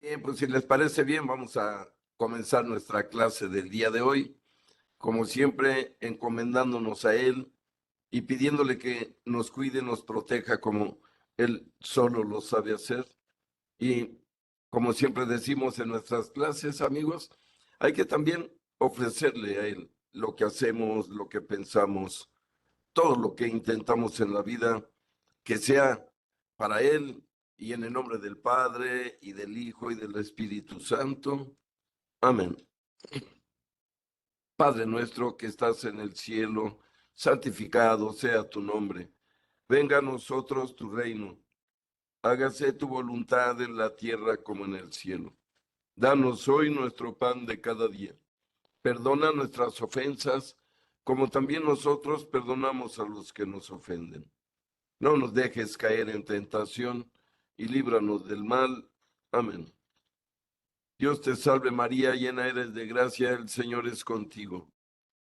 Bien, pues si les parece bien, vamos a comenzar nuestra clase del día de hoy, como siempre, encomendándonos a Él y pidiéndole que nos cuide, nos proteja como Él solo lo sabe hacer. Y como siempre decimos en nuestras clases, amigos, hay que también ofrecerle a Él lo que hacemos, lo que pensamos, todo lo que intentamos en la vida, que sea para Él y en el nombre del Padre y del Hijo y del Espíritu Santo. Amén. Padre nuestro que estás en el cielo, santificado sea tu nombre. Venga a nosotros tu reino. Hágase tu voluntad en la tierra como en el cielo. Danos hoy nuestro pan de cada día. Perdona nuestras ofensas, como también nosotros perdonamos a los que nos ofenden. No nos dejes caer en tentación y líbranos del mal. Amén. Dios te salve María, llena eres de gracia, el Señor es contigo.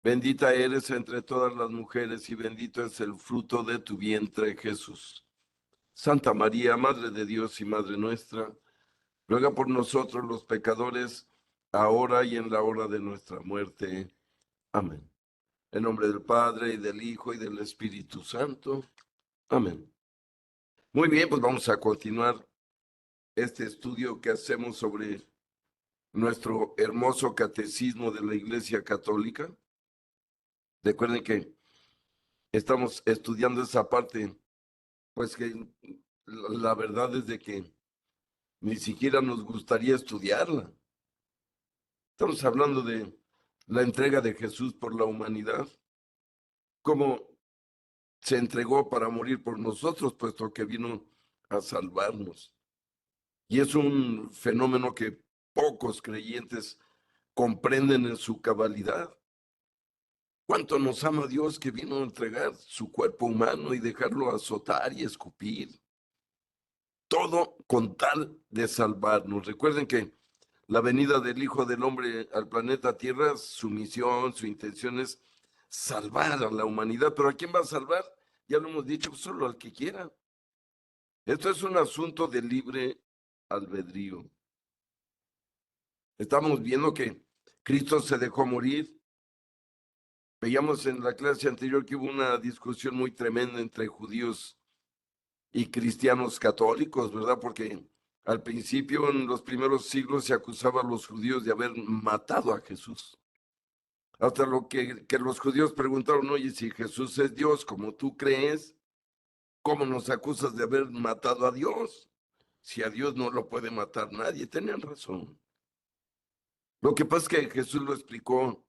Bendita eres entre todas las mujeres y bendito es el fruto de tu vientre, Jesús. Santa María, Madre de Dios y Madre nuestra, ruega por nosotros los pecadores, ahora y en la hora de nuestra muerte. Amén. En nombre del Padre y del Hijo y del Espíritu Santo. Amén. Muy bien, pues vamos a continuar este estudio que hacemos sobre nuestro hermoso catecismo de la Iglesia Católica. Recuerden que estamos estudiando esa parte, pues que la verdad es de que ni siquiera nos gustaría estudiarla. Estamos hablando de la entrega de Jesús por la humanidad, cómo se entregó para morir por nosotros, puesto que vino a salvarnos. Y es un fenómeno que pocos creyentes comprenden en su cabalidad. ¿Cuánto nos ama Dios que vino a entregar su cuerpo humano y dejarlo azotar y escupir? Todo con tal de salvarnos. Recuerden que la venida del Hijo del Hombre al planeta Tierra, su misión, su intención es salvar a la humanidad. ¿Pero a quién va a salvar? Ya lo hemos dicho, solo al que quiera. Esto es un asunto de libre albedrío. Estamos viendo que Cristo se dejó morir. Veíamos en la clase anterior que hubo una discusión muy tremenda entre judíos y cristianos católicos, ¿verdad? Porque al principio, en los primeros siglos, se acusaba a los judíos de haber matado a Jesús. Hasta lo que los judíos preguntaron, oye, si Jesús es Dios, como tú crees, ¿cómo nos acusas de haber matado a Dios? Si a Dios no lo puede matar nadie, tenían razón. Lo que pasa es que Jesús lo explicó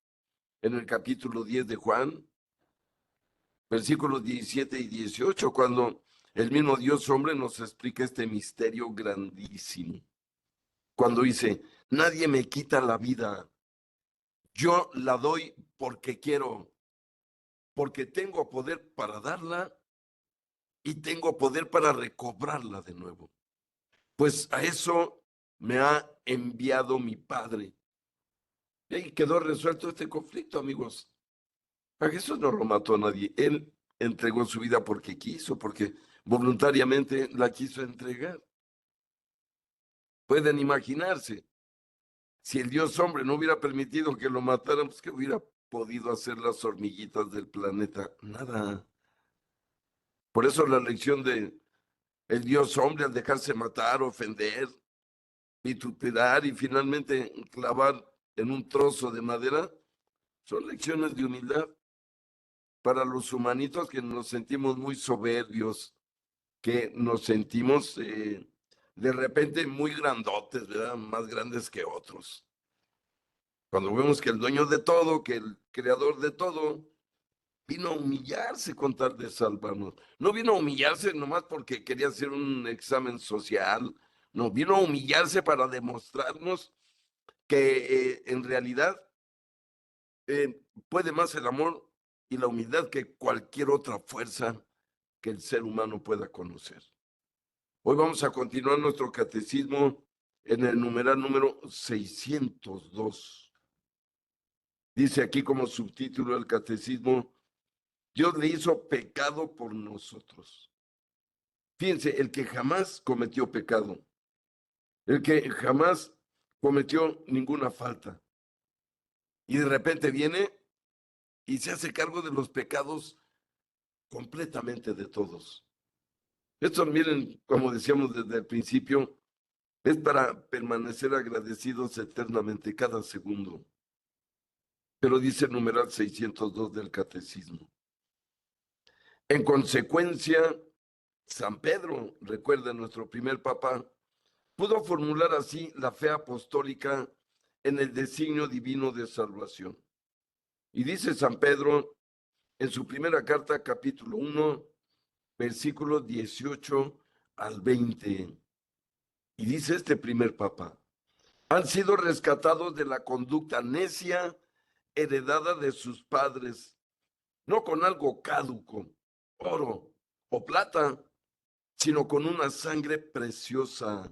en el capítulo 10 de Juan, versículos 17 y 18, cuando el mismo Dios hombre nos explica este misterio grandísimo. Cuando dice, nadie me quita la vida, yo la doy porque quiero, porque tengo poder para darla y tengo poder para recobrarla de nuevo. Pues a eso me ha enviado mi Padre. Y ahí quedó resuelto este conflicto, amigos. A Jesús no lo mató a nadie. Él entregó su vida porque quiso, porque voluntariamente la quiso entregar. Pueden imaginarse, si el Dios hombre no hubiera permitido que lo mataran, pues ¿qué hubiera podido hacer las hormiguitas del planeta? Nada. Por eso la lección de el Dios hombre al dejarse matar, ofender, vituperar y finalmente clavar en un trozo de madera, son lecciones de humildad para los humanitos que nos sentimos muy soberbios, que nos sentimos de repente muy grandotes, ¿verdad? Más grandes que otros. Cuando vemos que el dueño de todo, que el creador de todo, vino a humillarse con tal de salvarnos. No vino a humillarse nomás porque quería hacer un examen social, no, vino a humillarse para demostrarnos que en realidad puede más el amor y la humildad que cualquier otra fuerza que el ser humano pueda conocer. Hoy vamos a continuar nuestro catecismo en el numeral número 602. Dice aquí como subtítulo del catecismo, Dios le hizo pecado por nosotros. Fíjense, el que jamás cometió pecado, el que jamás cometió ninguna falta. Y de repente viene y se hace cargo de los pecados completamente de todos. Esto, miren, como decíamos desde el principio, es para permanecer agradecidos eternamente cada segundo. Pero dice el numeral 602 del Catecismo. En consecuencia, San Pedro, recuerda nuestro primer papa, pudo formular así la fe apostólica en el designio divino de salvación. Y dice San Pedro en su primera carta, capítulo 1, versículos 18 al 20. Y dice este primer papa, han sido rescatados de la conducta necia heredada de sus padres, no con algo caduco, oro o plata, sino con una sangre preciosa,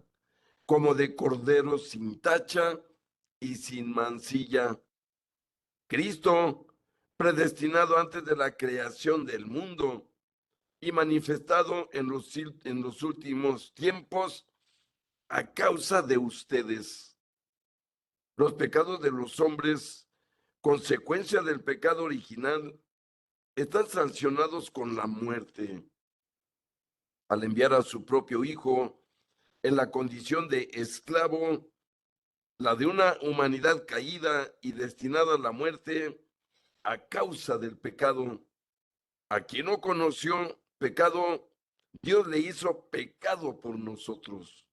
como de cordero sin tacha y sin mancilla. Cristo, predestinado antes de la creación del mundo y manifestado en los últimos tiempos a causa de ustedes. Los pecados de los hombres, consecuencia del pecado original, están sancionados con la muerte al enviar a su propio Hijo en la condición de esclavo, la de una humanidad caída y destinada a la muerte a causa del pecado. A quien no conoció pecado, Dios le hizo pecado por nosotros,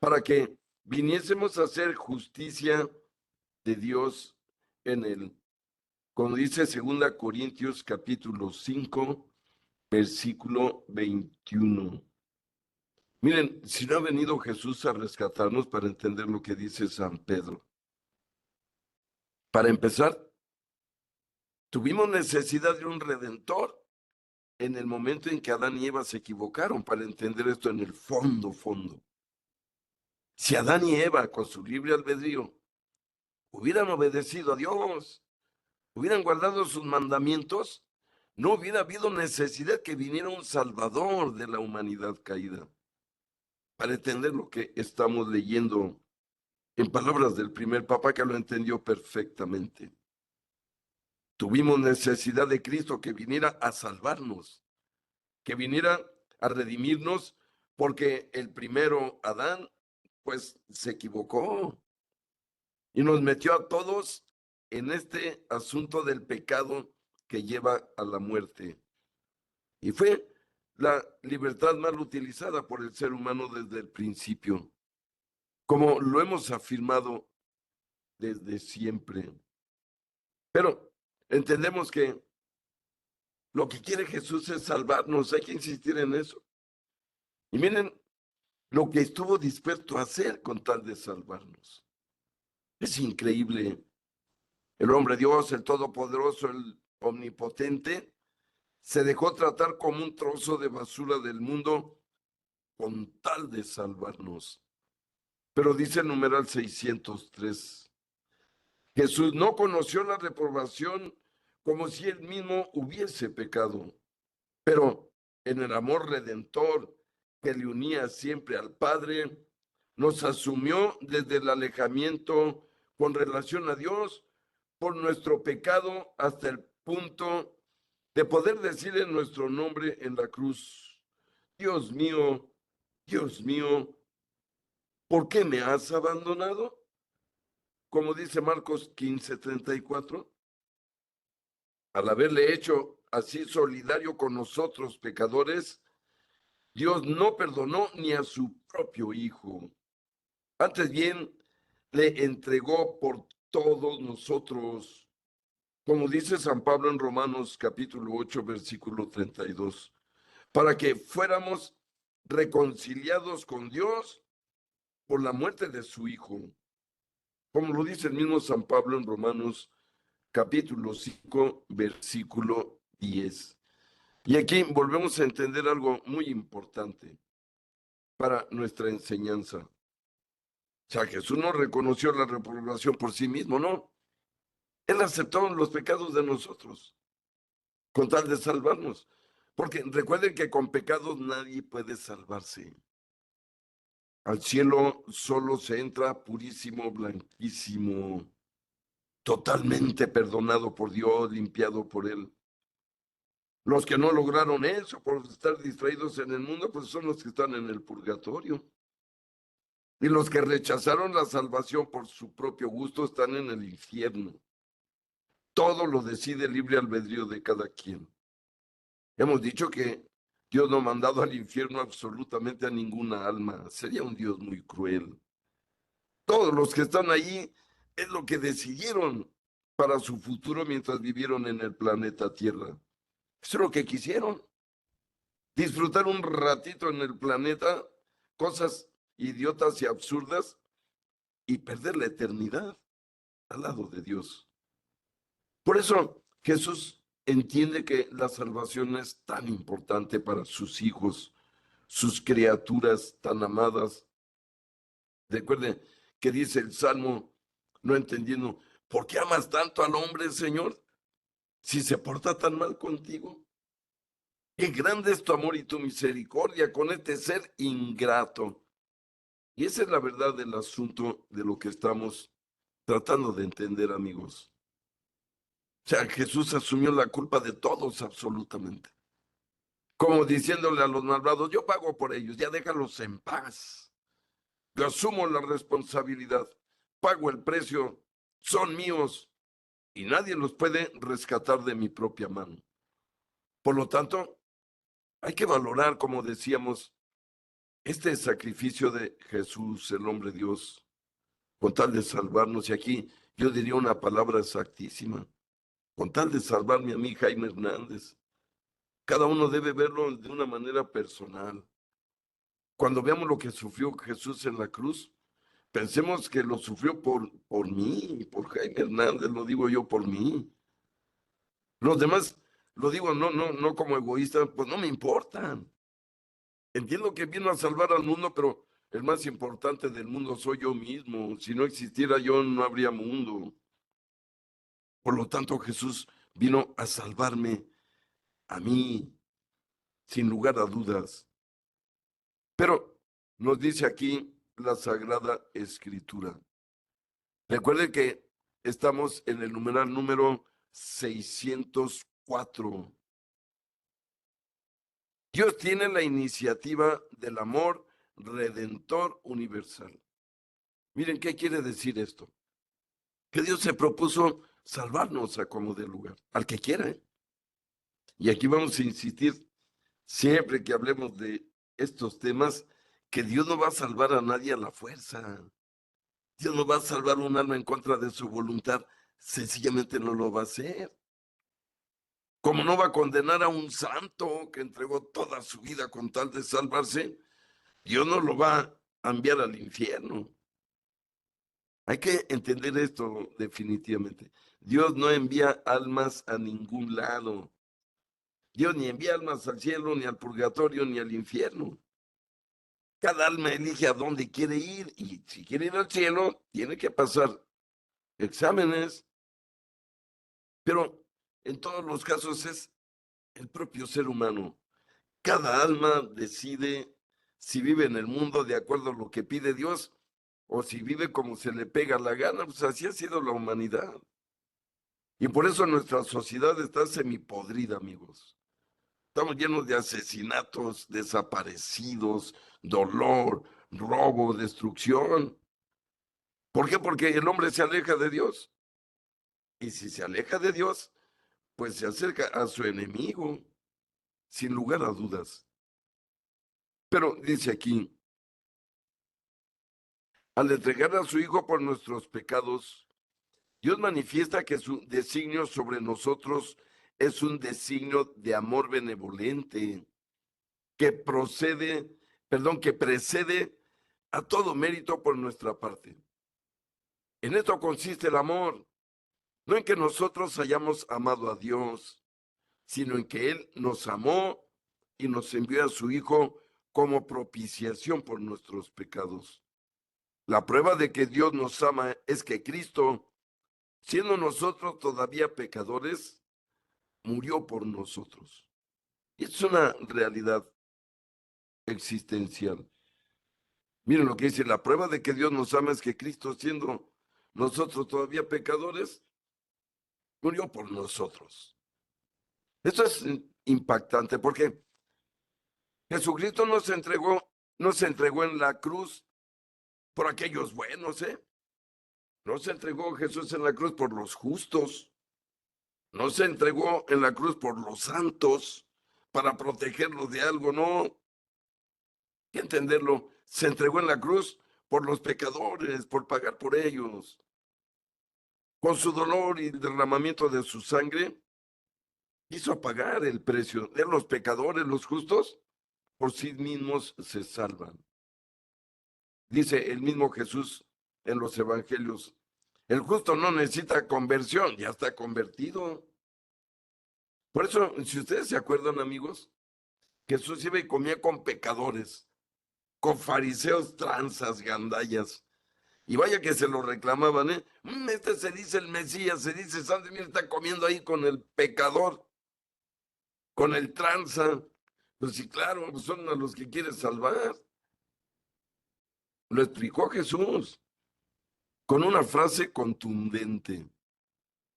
para que viniésemos a hacer justicia de Dios en él. Como dice 2 Corintios capítulo 5, versículo 21. Miren, si no ha venido Jesús a rescatarnos para entender lo que dice San Pedro. Para empezar, tuvimos necesidad de un redentor en el momento en que Adán y Eva se equivocaron, para entender esto en el fondo. Si Adán y Eva, con su libre albedrío, hubieran obedecido a Dios, hubieran guardado sus mandamientos, no hubiera habido necesidad que viniera un Salvador de la humanidad caída. Para entender lo que estamos leyendo en palabras del primer papa, que lo entendió perfectamente. Tuvimos necesidad de Cristo que viniera a salvarnos, que viniera a redimirnos, porque el primero, Adán, pues se equivocó y nos metió a todos en este asunto del pecado que lleva a la muerte. Y fue la libertad mal utilizada por el ser humano desde el principio, como lo hemos afirmado desde siempre. Pero entendemos que lo que quiere Jesús es salvarnos, hay que insistir en eso. Y miren lo que estuvo dispuesto a hacer con tal de salvarnos. Es increíble. El hombre Dios, el Todopoderoso, el Omnipotente, se dejó tratar como un trozo de basura del mundo con tal de salvarnos. Pero dice el numeral 603, Jesús no conoció la reprobación como si él mismo hubiese pecado, pero en el amor redentor que le unía siempre al Padre, nos asumió desde el alejamiento con relación a Dios por nuestro pecado hasta el punto de poder decir en nuestro nombre en la cruz, Dios mío, ¿por qué me has abandonado? Como dice Marcos 15:34, al haberle hecho así solidario con nosotros pecadores, Dios no perdonó ni a su propio Hijo. Antes bien, le entregó por todos nosotros, como dice San Pablo en Romanos capítulo 8, versículo 32, para que fuéramos reconciliados con Dios por la muerte de su Hijo, como lo dice el mismo San Pablo en Romanos capítulo 5, versículo 10. Y aquí volvemos a entender algo muy importante para nuestra enseñanza. O sea, Jesús no reconoció la reprobación por sí mismo, no. Él aceptó los pecados de nosotros con tal de salvarnos. Porque recuerden que con pecados nadie puede salvarse. Al cielo solo se entra purísimo, blanquísimo, totalmente perdonado por Dios, limpiado por Él. Los que no lograron eso por estar distraídos en el mundo, pues son los que están en el purgatorio. Y los que rechazaron la salvación por su propio gusto están en el infierno. Todo lo decide el libre albedrío de cada quien. Hemos dicho que Dios no ha mandado al infierno absolutamente a ninguna alma. Sería un Dios muy cruel. Todos los que están allí es lo que decidieron para su futuro mientras vivieron en el planeta Tierra. Eso es lo que quisieron. Disfrutar un ratito en el planeta, cosas idiotas y absurdas, y perder la eternidad al lado de Dios. Por eso Jesús entiende que la salvación es tan importante para sus hijos, sus criaturas tan amadas. Recuerden que dice el Salmo, no entendiendo, ¿por qué amas tanto al hombre, Señor, si se porta tan mal contigo? Qué grande es tu amor y tu misericordia con este ser ingrato. Y esa es la verdad del asunto de lo que estamos tratando de entender, amigos. O sea, Jesús asumió la culpa de todos absolutamente. Como diciéndole a los malvados, yo pago por ellos, ya déjalos en paz. Yo asumo la responsabilidad, pago el precio, son míos y nadie los puede rescatar de mi propia mano. Por lo tanto, hay que valorar, como decíamos, este sacrificio de Jesús, el hombre Dios, con tal de salvarnos. Y aquí yo diría una palabra exactísima, con tal de salvarme a mí, Jaime Hernández. Cada uno debe verlo de una manera personal. Cuando veamos lo que sufrió Jesús en la cruz, pensemos que lo sufrió por mí, por Jaime Hernández, lo digo yo por mí. Los demás, lo digo no como egoísta, pues no me importan. Entiendo que vino a salvar al mundo, pero el más importante del mundo soy yo mismo. Si no existiera yo, no habría mundo. Por lo tanto, Jesús vino a salvarme a mí, sin lugar a dudas. Pero nos dice aquí la Sagrada Escritura. Recuerde que estamos en el numeral número 604. Dios tiene la iniciativa del amor redentor universal. Miren, ¿qué quiere decir esto? Que Dios se propuso salvarnos a como de lugar, al que quiera, ¿eh? Y aquí vamos a insistir siempre que hablemos de estos temas, que Dios no va a salvar a nadie a la fuerza. Dios no va a salvar un alma en contra de su voluntad. Sencillamente no lo va a hacer. Como no va a condenar a un santo que entregó toda su vida con tal de salvarse, Dios no lo va a enviar al infierno. Hay que entender esto definitivamente. Dios no envía almas a ningún lado. Dios ni envía almas al cielo, ni al purgatorio, ni al infierno. Cada alma elige a dónde quiere ir y si quiere ir al cielo, tiene que pasar exámenes, pero en todos los casos es el propio ser humano. Cada alma decide si vive en el mundo de acuerdo a lo que pide Dios o si vive como se le pega la gana. Pues así ha sido la humanidad. Y por eso nuestra sociedad está semipodrida, amigos. Estamos llenos de asesinatos, desaparecidos, dolor, robo, destrucción. ¿Por qué? Porque el hombre se aleja de Dios. Y si se aleja de Dios, pues se acerca a su enemigo, sin lugar a dudas. Pero dice aquí, al entregar a su Hijo por nuestros pecados, Dios manifiesta que su designio sobre nosotros es un designio de amor benevolente, que que precede a todo mérito por nuestra parte. En esto consiste el amor, no en que nosotros hayamos amado a Dios, sino en que Él nos amó y nos envió a su Hijo como propiciación por nuestros pecados. La prueba de que Dios nos ama es que Cristo, siendo nosotros todavía pecadores, murió por nosotros. Y es una realidad existencial. Miren lo que dice, la prueba de que Dios nos ama es que Cristo, siendo nosotros todavía pecadores, murió por nosotros. Esto es impactante porque Jesucristo no se entregó en la cruz por aquellos buenos, ¿eh? No se entregó Jesús en la cruz por los justos. No se entregó en la cruz por los santos para protegerlos de algo, no. Hay que entenderlo. Se entregó en la cruz por los pecadores, por pagar por ellos. Con su dolor y el derramamiento de su sangre, quiso pagar el precio. De los pecadores, los justos, por sí mismos se salvan. Dice el mismo Jesús en los evangelios, el justo no necesita conversión, ya está convertido. Por eso, si ustedes se acuerdan, amigos, Jesús iba y comía con pecadores, con fariseos, tranzas, gandallas. Y vaya que se lo reclamaban, ¿eh? Este se dice el Mesías, se dice Santo, y mira, está comiendo ahí con el pecador, con el tranza. Pues sí, claro, pues son a los que quiere salvar. Lo explicó Jesús con una frase contundente.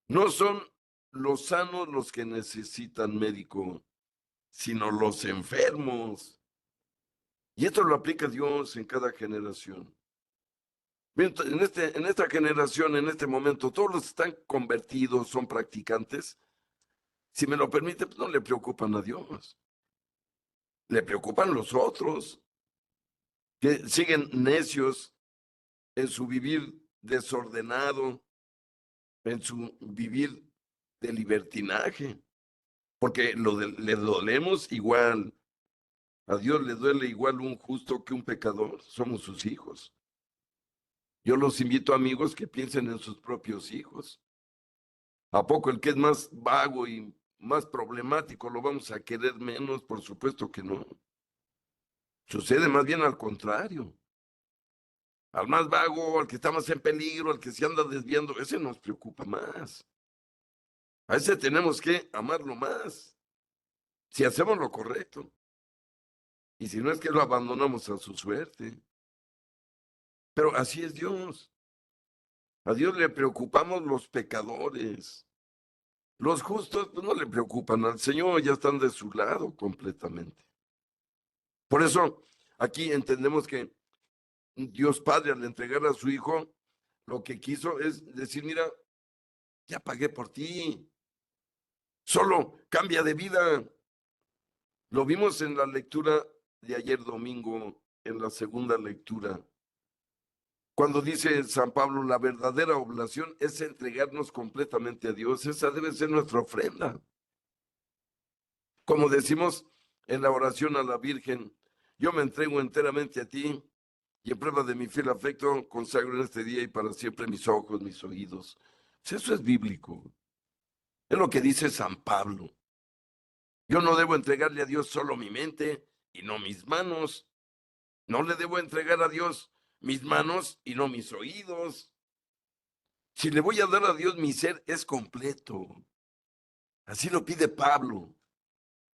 No son los sanos los que necesitan médico, sino los enfermos. Y esto lo aplica Dios en cada generación. En esta generación, en este momento, todos los que están convertidos, son practicantes. Si me lo permite, pues no le preocupan a Dios. Le preocupan los otros, que siguen necios en su vivir desordenado, en su vivir de libertinaje. Porque le dolemos igual. A Dios le duele igual un justo que un pecador. Somos sus hijos. Yo los invito, amigos, que piensen en sus propios hijos. ¿A poco el que es más vago y más problemático lo vamos a querer menos? Por supuesto que no. Sucede más bien al contrario. Al más vago, al que está más en peligro, al que se anda desviando, ese nos preocupa más. A ese tenemos que amarlo más, si hacemos lo correcto. Y si no es que lo abandonamos a su suerte. Pero así es Dios. A Dios le preocupamos los pecadores. Los justos pues, no le preocupan al Señor, ya están de su lado completamente. Por eso aquí entendemos que Dios Padre al entregar a su Hijo, lo que quiso es decir, mira, ya pagué por ti, solo cambia de vida. Lo vimos en la lectura de ayer domingo, en la segunda lectura, cuando dice San Pablo, la verdadera oblación es entregarnos completamente a Dios, esa debe ser nuestra ofrenda. Como decimos en la oración a la Virgen, yo me entrego enteramente a ti y en prueba de mi fiel afecto consagro en este día y para siempre mis ojos, mis oídos. Pues eso es bíblico. Es lo que dice San Pablo. Yo no debo entregarle a Dios solo mi mente y no mis manos. No le debo entregar a Dios mis manos y no mis oídos. Si le voy a dar a Dios mi ser, es completo. Así lo pide Pablo.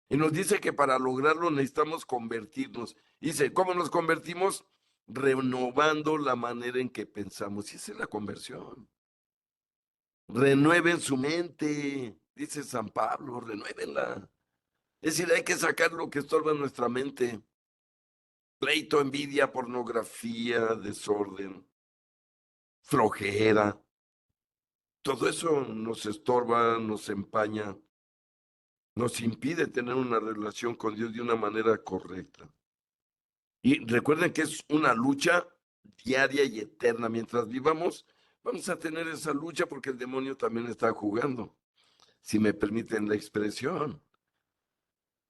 Y nos dice que para lograrlo necesitamos convertirnos. Dice, ¿cómo nos convertimos? Renovando la manera en que pensamos. Y esa es la conversión. Renueven su mente, dice San Pablo, renuévenla. Es decir, hay que sacar lo que estorba en nuestra mente. Pleito, envidia, pornografía, desorden, flojera. Todo eso nos estorba, nos empaña, nos impide tener una relación con Dios de una manera correcta. Y recuerden que es una lucha diaria y eterna. Mientras vivamos, vamos a tener esa lucha porque el demonio también está jugando, si me permiten la expresión.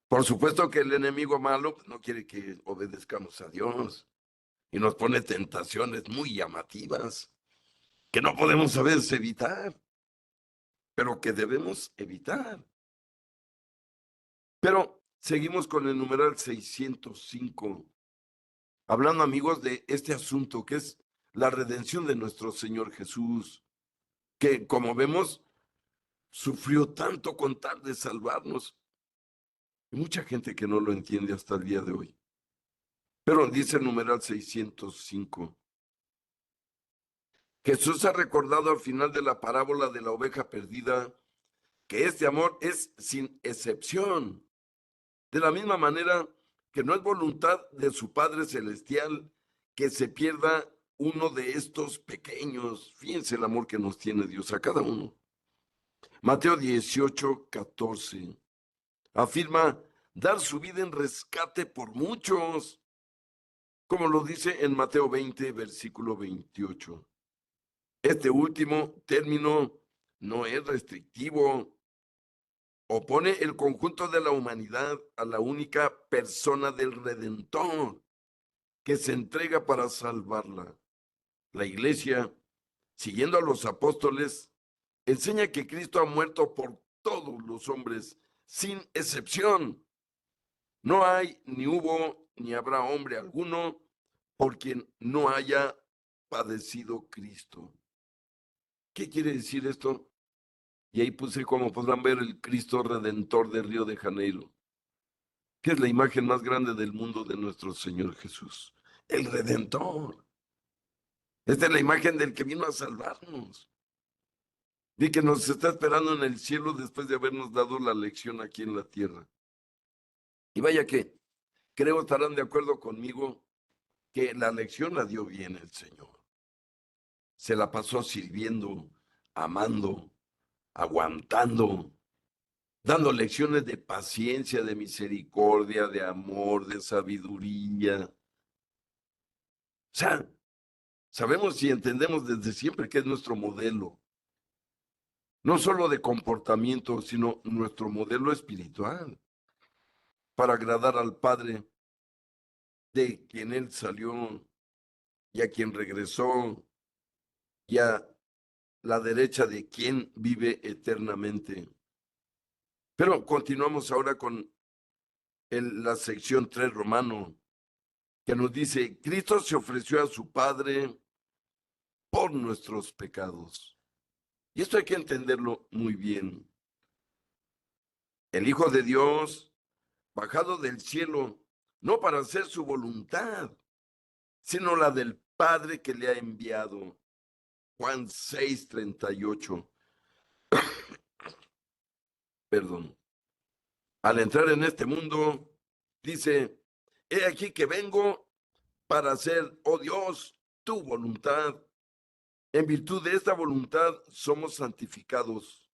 Por supuesto que el enemigo malo pues, no quiere que obedezcamos a Dios y nos pone tentaciones muy llamativas que no podemos a veces evitar, pero que debemos evitar. Pero seguimos con el numeral 605, hablando amigos de este asunto que es la redención de nuestro Señor Jesús, que como vemos, sufrió tanto con tal de salvarnos. Hay mucha gente que no lo entiende hasta el día de hoy. Pero dice el numeral 605. Jesús ha recordado al final de la parábola de la oveja perdida que este amor es sin excepción. De la misma manera que no es voluntad de su Padre Celestial que se pierda uno de estos pequeños. Fíjense el amor que nos tiene Dios a cada uno. Mateo 18:14 afirma dar su vida en rescate por muchos, como lo dice en Mateo 20, versículo 28. Este último término no es restrictivo, opone el conjunto de la humanidad a la única persona del Redentor que se entrega para salvarla. La iglesia, siguiendo a los apóstoles, enseña que Cristo ha muerto por todos los hombres, sin excepción. No hay, ni hubo, ni habrá hombre alguno por quien no haya padecido Cristo. ¿Qué quiere decir esto? Y ahí puse, como podrán ver, el Cristo Redentor de Río de Janeiro, que es la imagen más grande del mundo de nuestro Señor Jesús. El Redentor. Esta es la imagen del que vino a salvarnos. Y que nos está esperando en el cielo después de habernos dado la lección aquí en la tierra. Y vaya que creo estarán de acuerdo conmigo que la lección la dio bien el Señor. Se la pasó sirviendo, amando, aguantando, dando lecciones de paciencia, de misericordia, de amor, de sabiduría. O sea, sabemos y entendemos desde siempre que es nuestro modelo, no solo de comportamiento, sino nuestro modelo espiritual, para agradar al Padre de quien Él salió y a quien regresó y a la derecha de quien vive eternamente. Pero continuamos ahora con la sección 3 romano, que nos dice, Cristo se ofreció a su Padre por nuestros pecados. Y esto hay que entenderlo muy bien. El Hijo de Dios, bajado del cielo, no para hacer su voluntad, sino la del Padre que le ha enviado. Juan 6:38. Perdón. Al entrar en este mundo, dice, he aquí que vengo para hacer, oh Dios, tu voluntad. En virtud de esta voluntad somos santificados,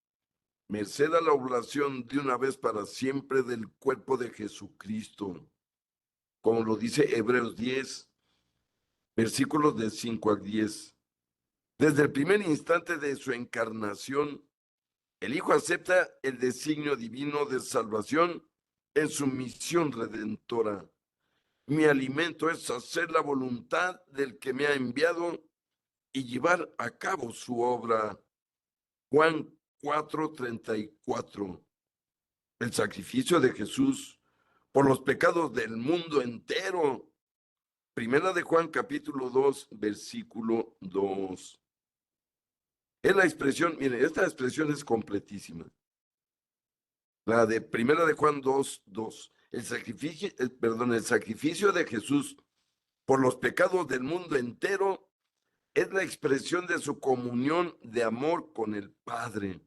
merced a la oblación de una vez para siempre del cuerpo de Jesucristo, como lo dice Hebreos 10, versículos de 5 al 10. Desde el primer instante de su encarnación, el Hijo acepta el designio divino de salvación en su misión redentora. Mi alimento es hacer la voluntad del que me ha enviado y llevar a cabo su obra. Juan 4:34. El sacrificio de Jesús por los pecados del mundo entero. Primera de Juan capítulo 2, versículo 2. Es la expresión, mire, esta expresión es completísima. La de Primera de Juan 2, 2. El sacrificio de Jesús por los pecados del mundo entero es la expresión de su comunión de amor con el Padre.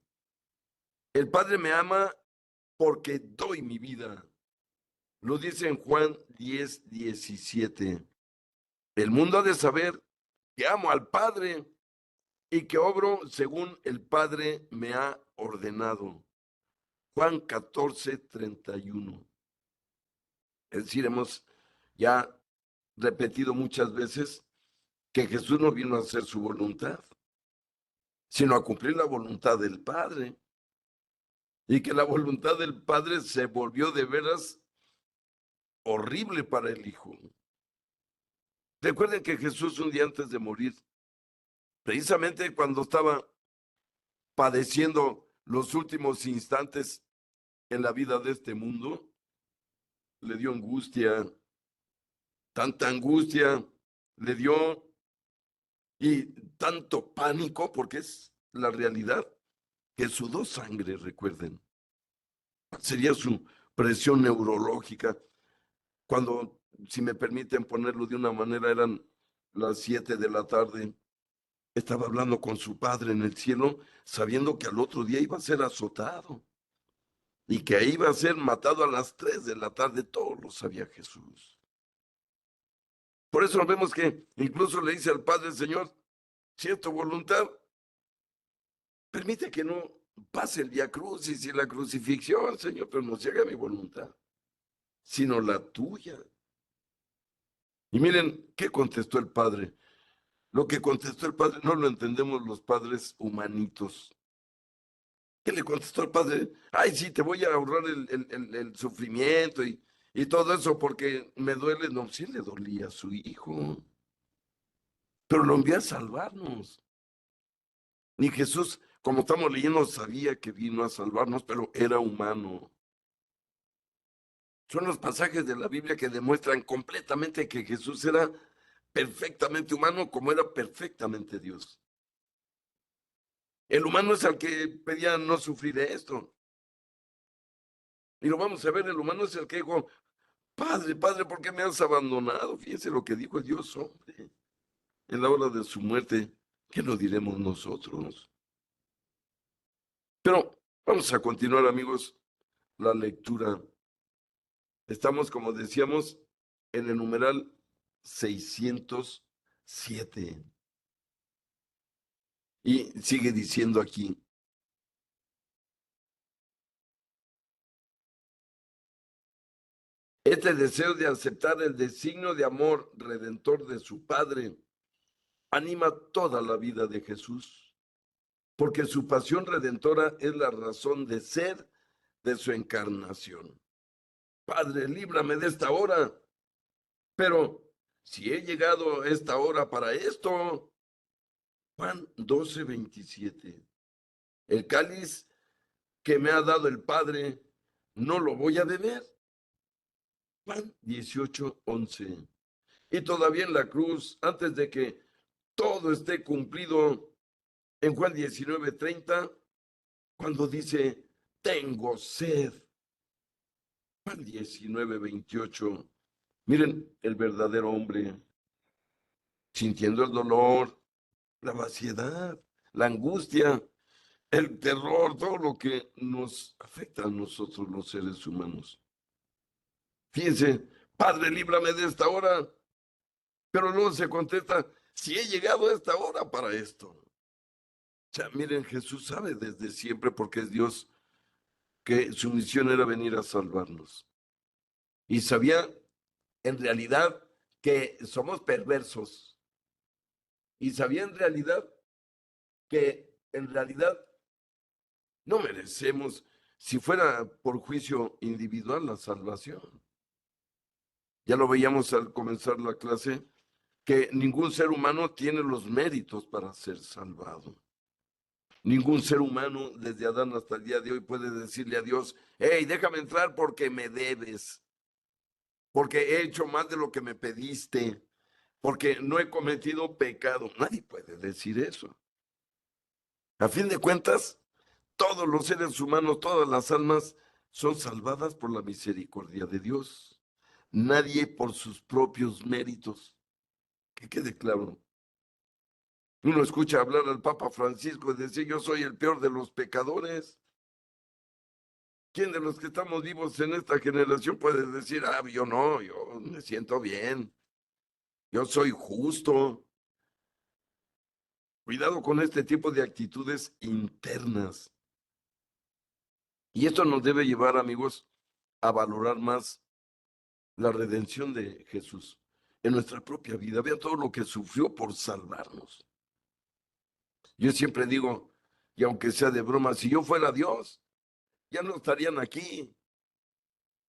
El Padre me ama porque doy mi vida. Lo dice en Juan 10, 17. El mundo ha de saber que amo al Padre y que obro según el Padre me ha ordenado. Juan 14, 31. Es decir, hemos ya repetido muchas veces que Jesús no vino a hacer su voluntad, sino a cumplir la voluntad del Padre. Y que la voluntad del Padre se volvió de veras horrible para el Hijo. Recuerden que Jesús un día antes de morir, precisamente cuando estaba padeciendo los últimos instantes en la vida de este mundo, le dio angustia, tanta angustia le dio y tanto pánico, porque es la realidad, que sudó sangre, recuerden. Sería su presión neurológica cuando si me permiten ponerlo de una manera, eran las 7 de la tarde. Estaba hablando con su padre en el cielo, sabiendo que al otro día iba a ser azotado y que ahí iba a ser matado a las 3 de la tarde. Todo lo sabía Jesús. Por eso vemos que incluso le dice al Padre: Señor, si es tu voluntad, permite que no pase el vía crucis y la crucifixión, Señor, pero no se haga mi voluntad, sino la tuya. Y miren, ¿qué contestó el Padre? Lo que contestó el Padre no lo entendemos los padres humanitos. ¿Qué le contestó el Padre? Ay, sí, te voy a ahorrar el sufrimiento y todo eso porque me duele. No, sí le dolía a su hijo, pero lo envió a salvarnos. Ni Jesús, como estamos leyendo, sabía que vino a salvarnos, pero era humano. Son los pasajes de la Biblia que demuestran completamente que Jesús era perfectamente humano como era perfectamente Dios. El humano es el que pedía no sufrir de esto. Y lo vamos a ver, el humano es el que dijo: Padre, Padre, ¿por qué me has abandonado? Fíjense lo que dijo el Dios hombre en la hora de su muerte. ¿Qué lo diremos nosotros? Pero vamos a continuar, amigos, la lectura. Estamos, como decíamos, en el numeral 607. Y sigue diciendo aquí: este deseo de aceptar el designio de amor redentor de su Padre anima toda la vida de Jesús, porque su pasión redentora es la razón de ser de su encarnación. Padre, líbrame de esta hora, pero si he llegado a esta hora para esto. Juan 12:27. El cáliz que me ha dado el Padre, no lo voy a beber. Juan 18:11. Y todavía en la cruz, antes de que todo esté cumplido, en Juan 19:30, cuando dice: tengo sed. Juan 19:28. Miren, el verdadero hombre, sintiendo el dolor, la vaciedad, la angustia, el terror, todo lo que nos afecta a nosotros los seres humanos. Fíjense: Padre, líbrame de esta hora, pero luego se contesta: si he llegado a esta hora para esto. O sea, miren, Jesús sabe desde siempre, porque es Dios, que su misión era venir a salvarnos. Y sabía en realidad que somos perversos. Y sabía en realidad que en realidad no merecemos, si fuera por juicio individual, la salvación. Ya lo veíamos al comenzar la clase, que ningún ser humano tiene los méritos para ser salvado. Ningún ser humano, desde Adán hasta el día de hoy, puede decirle a Dios: hey, déjame entrar porque me debes, porque he hecho más de lo que me pediste, porque no he cometido pecado. Nadie puede decir eso. A fin de cuentas, todos los seres humanos, todas las almas son salvadas por la misericordia de Dios. Nadie por sus propios méritos. Que quede claro. Uno escucha hablar al Papa Francisco y decir: yo soy el peor de los pecadores. ¿Quién de los que estamos vivos en esta generación puede decir: ah, yo no, yo me siento bien, yo soy justo? Cuidado con este tipo de actitudes internas. Y esto nos debe llevar, amigos, a valorar más la redención de Jesús en nuestra propia vida. Vean todo lo que sufrió por salvarnos. Yo siempre digo, y aunque sea de broma, si yo fuera Dios, ya no estarían aquí.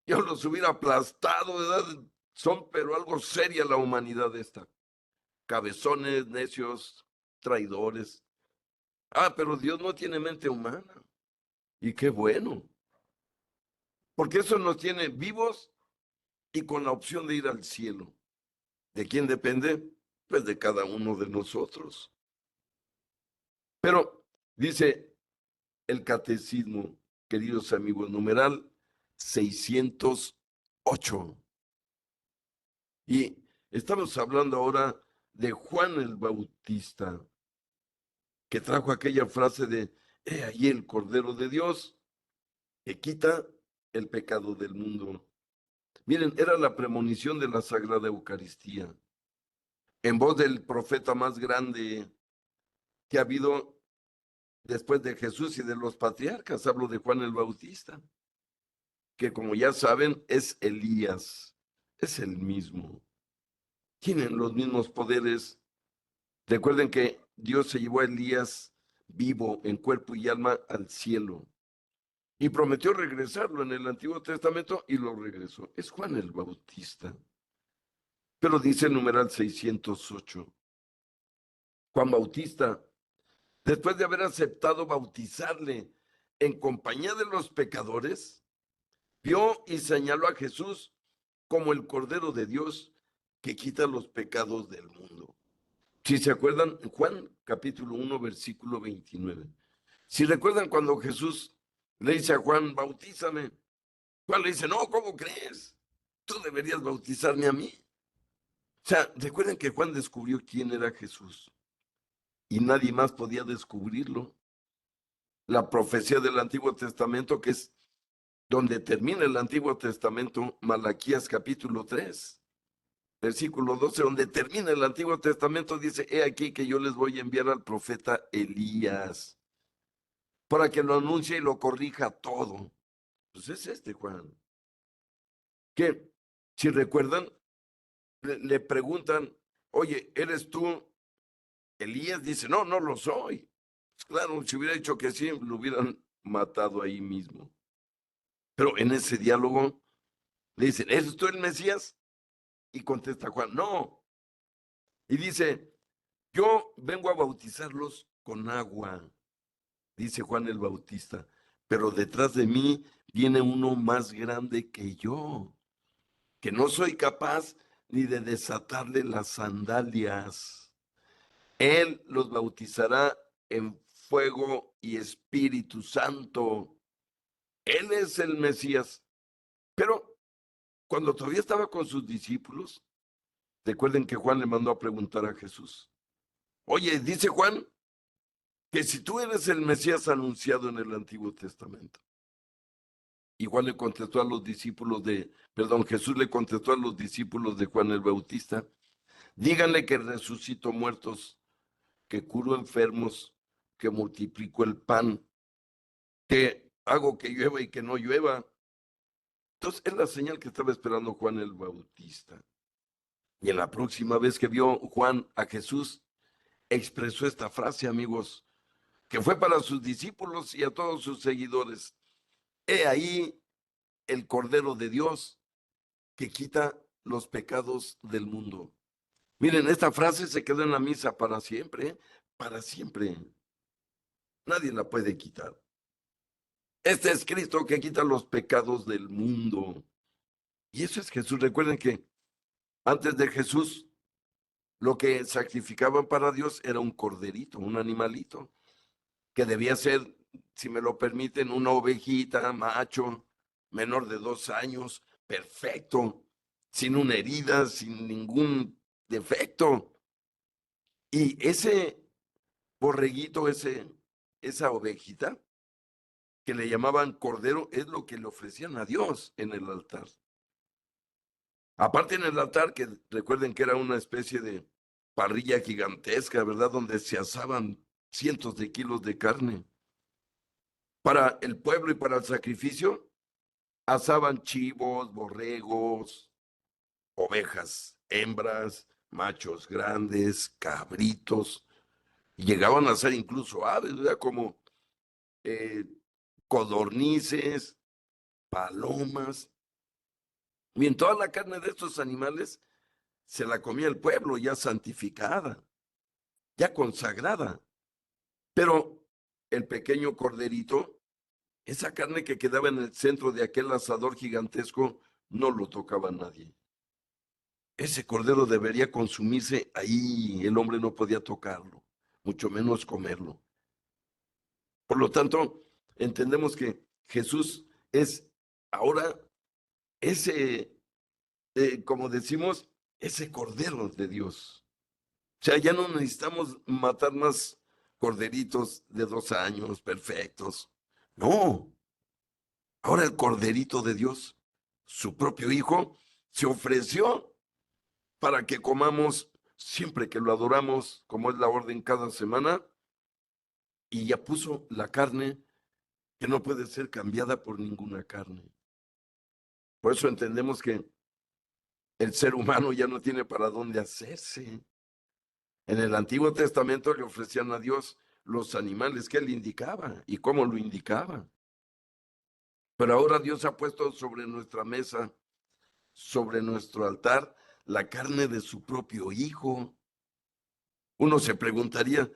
Yo los hubiera aplastado, ¿verdad? Son pero algo seria la humanidad esta. Cabezones, necios, traidores. Ah, pero Dios no tiene mente humana. Y qué bueno, porque eso nos tiene vivos y con la opción de ir al cielo. ¿De quién depende? Pues de cada uno de nosotros. Pero dice el catecismo, queridos amigos, numeral 608. Y estamos hablando ahora de Juan el Bautista, que trajo aquella frase de, he ahí el Cordero de Dios, que quita el pecado del mundo. Miren, era la premonición de la Sagrada Eucaristía, en voz del profeta más grande que ha habido después de Jesús y de los patriarcas. Hablo de Juan el Bautista, que como ya saben es Elías, es el mismo. Tienen los mismos poderes. Recuerden que Dios se llevó a Elías vivo en cuerpo y alma al cielo y prometió regresarlo en el Antiguo Testamento y lo regresó. Es Juan el Bautista. Pero dice el numeral 608, Juan Bautista, después de haber aceptado bautizarle en compañía de los pecadores, vio y señaló a Jesús como el Cordero de Dios que quita los pecados del mundo. Si se acuerdan, Juan capítulo 1, versículo 29. Si recuerdan cuando Jesús le dice a Juan, bautízame, Juan le dice, no, ¿cómo crees? Tú deberías bautizarme a mí. O sea, recuerden que Juan descubrió quién era Jesús y nadie más podía descubrirlo. La profecía del Antiguo Testamento, que es donde termina el Antiguo Testamento, Malaquías capítulo 3, versículo 12, donde termina el Antiguo Testamento, dice, he aquí que yo les voy a enviar al profeta Elías para que lo anuncie y lo corrija todo. Pues es este Juan. Que, si recuerdan, le preguntan, oye, ¿eres tú Elías? Dice, no, no lo soy. Pues claro, si hubiera dicho que sí, lo hubieran matado ahí mismo. Pero en ese diálogo le dicen, ¿eres tú el Mesías? Y contesta Juan, no. Y dice, yo vengo a bautizarlos con agua, dice Juan el Bautista, pero detrás de mí viene uno más grande que yo, que no soy capaz ni de desatarle las sandalias. Él los bautizará en fuego y Espíritu Santo. Él es el Mesías. Pero cuando todavía estaba con sus discípulos, recuerden que Juan le mandó a preguntar a Jesús. Oye, dice Juan que si tú eres el Mesías anunciado en el Antiguo Testamento. Y Juan le contestó a los discípulos Jesús le contestó a los discípulos de Juan el Bautista, díganle que resucito muertos, que curo enfermos, que multiplico el pan, que hago que llueva y que no llueva. Entonces es la señal que estaba esperando Juan el Bautista. Y en la próxima vez que vio Juan a Jesús, expresó esta frase, amigos, que fue para sus discípulos y a todos sus seguidores. He ahí el Cordero de Dios que quita los pecados del mundo. Miren, esta frase se quedó en la misa para siempre, ¿eh? Para siempre. Nadie la puede quitar. Este es Cristo que quita los pecados del mundo. Y eso es Jesús. Recuerden que antes de Jesús, lo que sacrificaban para Dios era un corderito, un animalito, que debía ser, si me lo permiten, una ovejita, macho, menor de 2 años, perfecto, sin una herida, sin ningún defecto. Y ese borreguito, esa ovejita, que le llamaban cordero, es lo que le ofrecían a Dios en el altar. Aparte en el altar, que recuerden que era una especie de parrilla gigantesca, ¿verdad? Donde se asaban cientos de kilos de carne. Para el pueblo y para el sacrificio, asaban chivos, borregos, ovejas, hembras, machos grandes, cabritos, y llegaban a ser incluso aves, ¿verdad? Como eh, codornices, palomas. Bien, toda la carne de estos animales se la comía el pueblo ya santificada, ya consagrada. Pero el pequeño corderito, esa carne que quedaba en el centro de aquel asador gigantesco, no lo tocaba nadie. Ese cordero debería consumirse ahí, el hombre no podía tocarlo, mucho menos comerlo. Por lo tanto, entendemos que Jesús es ahora ese, como decimos, ese Cordero de Dios. O sea, ya no necesitamos matar más corderitos de 2 años perfectos. No, ahora el Corderito de Dios, su propio Hijo, se ofreció para que comamos siempre que lo adoramos, como es la orden cada semana, y ya puso la carne que no puede ser cambiada por ninguna carne. Por eso entendemos que el ser humano ya no tiene para dónde hacerse. En el Antiguo Testamento le ofrecían a Dios los animales que él indicaba y cómo lo indicaba. Pero ahora Dios ha puesto sobre nuestra mesa, sobre nuestro altar, la carne de su propio Hijo. Uno se preguntaría,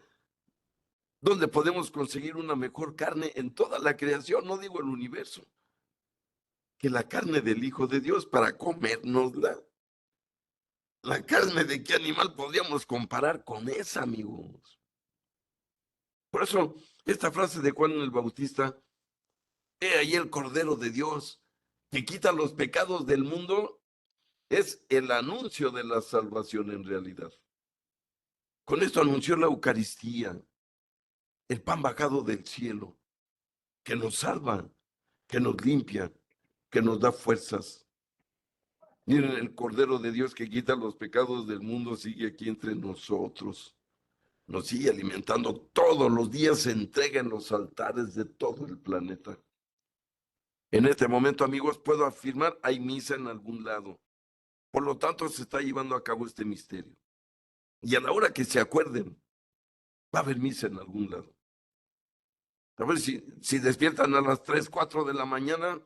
¿dónde podemos conseguir una mejor carne en toda la creación? No digo el universo, que la carne del Hijo de Dios para comérnosla. La carne de qué animal podríamos comparar con esa, amigos. Por eso, esta frase de Juan el Bautista, he ahí el Cordero de Dios, que quita los pecados del mundo, es el anuncio de la salvación en realidad. Con esto anunció la Eucaristía, el pan bajado del cielo, que nos salva, que nos limpia, que nos da fuerzas. Miren, el Cordero de Dios que quita los pecados del mundo sigue aquí entre nosotros. Nos sigue alimentando todos los días, se entrega en los altares de todo el planeta. En este momento, amigos, puedo afirmar, hay misa en algún lado. Por lo tanto, se está llevando a cabo este misterio. Y a la hora que se acuerden, va a haber misa en algún lado. A ver si despiertan a las 3, 4 de la mañana,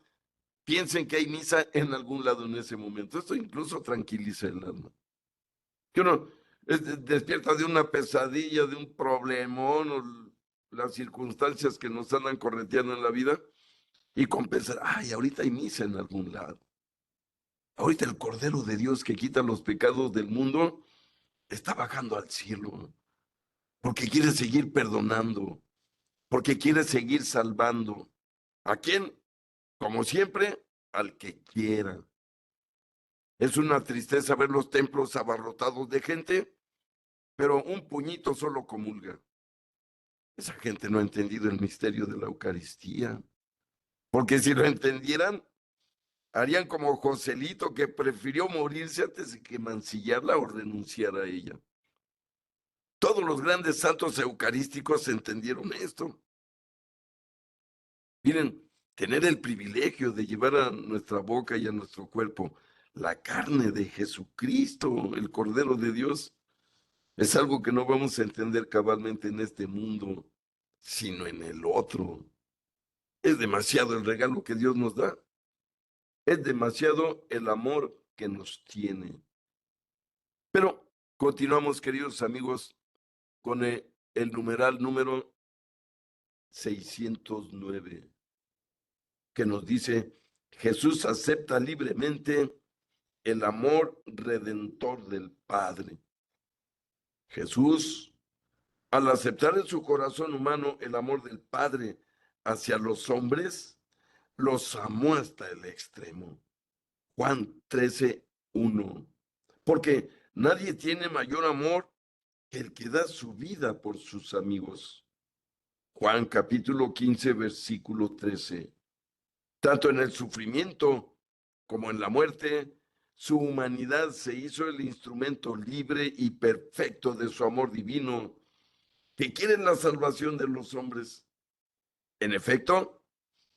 piensen que hay misa en algún lado en ese momento. Esto incluso tranquiliza el alma. Que uno despierta de una pesadilla, de un problemón, o las circunstancias que nos andan correteando en la vida, y con pensar, ay, ahorita hay misa en algún lado. Ahorita el Cordero de Dios que quita los pecados del mundo está bajando al cielo, porque quiere seguir perdonando, porque quiere seguir salvando. ¿A quién? Como siempre, al que quiera. Es una tristeza ver los templos abarrotados de gente, pero un puñito solo comulga. Esa gente no ha entendido el misterio de la Eucaristía, porque si lo entendieran, harían como Joselito, que prefirió morirse antes de que mancillarla o renunciar a ella. Todos los grandes santos eucarísticos entendieron esto. Miren, tener el privilegio de llevar a nuestra boca y a nuestro cuerpo la carne de Jesucristo, el Cordero de Dios, es algo que no vamos a entender cabalmente en este mundo, sino en el otro. Es demasiado el regalo que Dios nos da. Es demasiado el amor que nos tiene. Pero continuamos, queridos amigos, con el numeral número 609, que nos dice, Jesús acepta libremente el amor redentor del Padre. Jesús, al aceptar en su corazón humano el amor del Padre hacia los hombres, los amó hasta el extremo. Juan 13:1. Porque nadie tiene mayor amor que el que da su vida por sus amigos. Juan capítulo 15, versículo 13. Tanto en el sufrimiento como en la muerte, su humanidad se hizo el instrumento libre y perfecto de su amor divino, que quiere la salvación de los hombres. En efecto,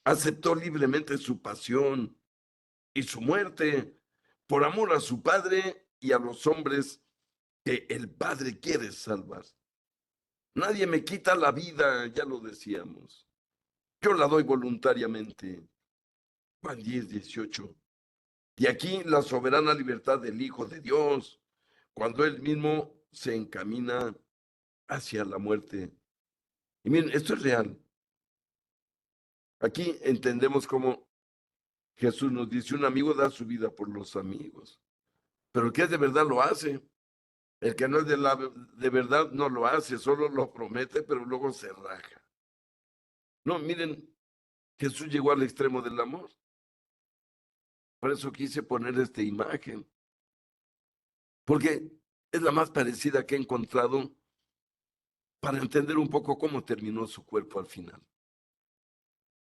aceptó libremente su pasión y su muerte por amor a su Padre y a los hombres que el Padre quiere salvar. Nadie me quita la vida, ya lo decíamos. Yo la doy voluntariamente. Juan 10:18. Y aquí la soberana libertad del Hijo de Dios, cuando Él mismo se encamina hacia la muerte. Y miren, esto es real. Aquí entendemos cómo Jesús nos dice, un amigo da su vida por los amigos, pero el que es de verdad lo hace. El que no es de verdad no lo hace, solo lo promete, pero luego se raja. No, miren, Jesús llegó al extremo del amor. Por eso quise poner esta imagen. porque es la más parecida que he encontrado para entender un poco cómo terminó su cuerpo al final.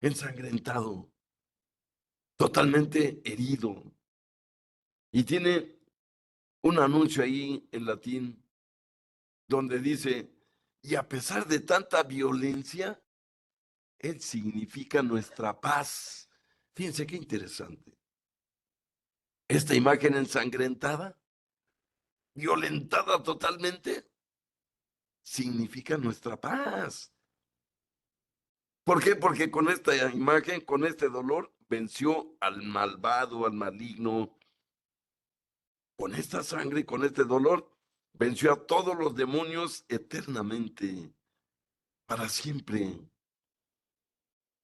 Ensangrentado, totalmente herido. Y tiene un anuncio ahí en latín donde dice, y a pesar de tanta violencia, Él significa nuestra paz. Fíjense qué interesante. Esta imagen ensangrentada, violentada totalmente, significa nuestra paz. ¿Por qué? Porque con esta imagen, con este dolor, venció al malvado, al maligno. Con esta sangre y con este dolor, venció a todos los demonios eternamente, para siempre.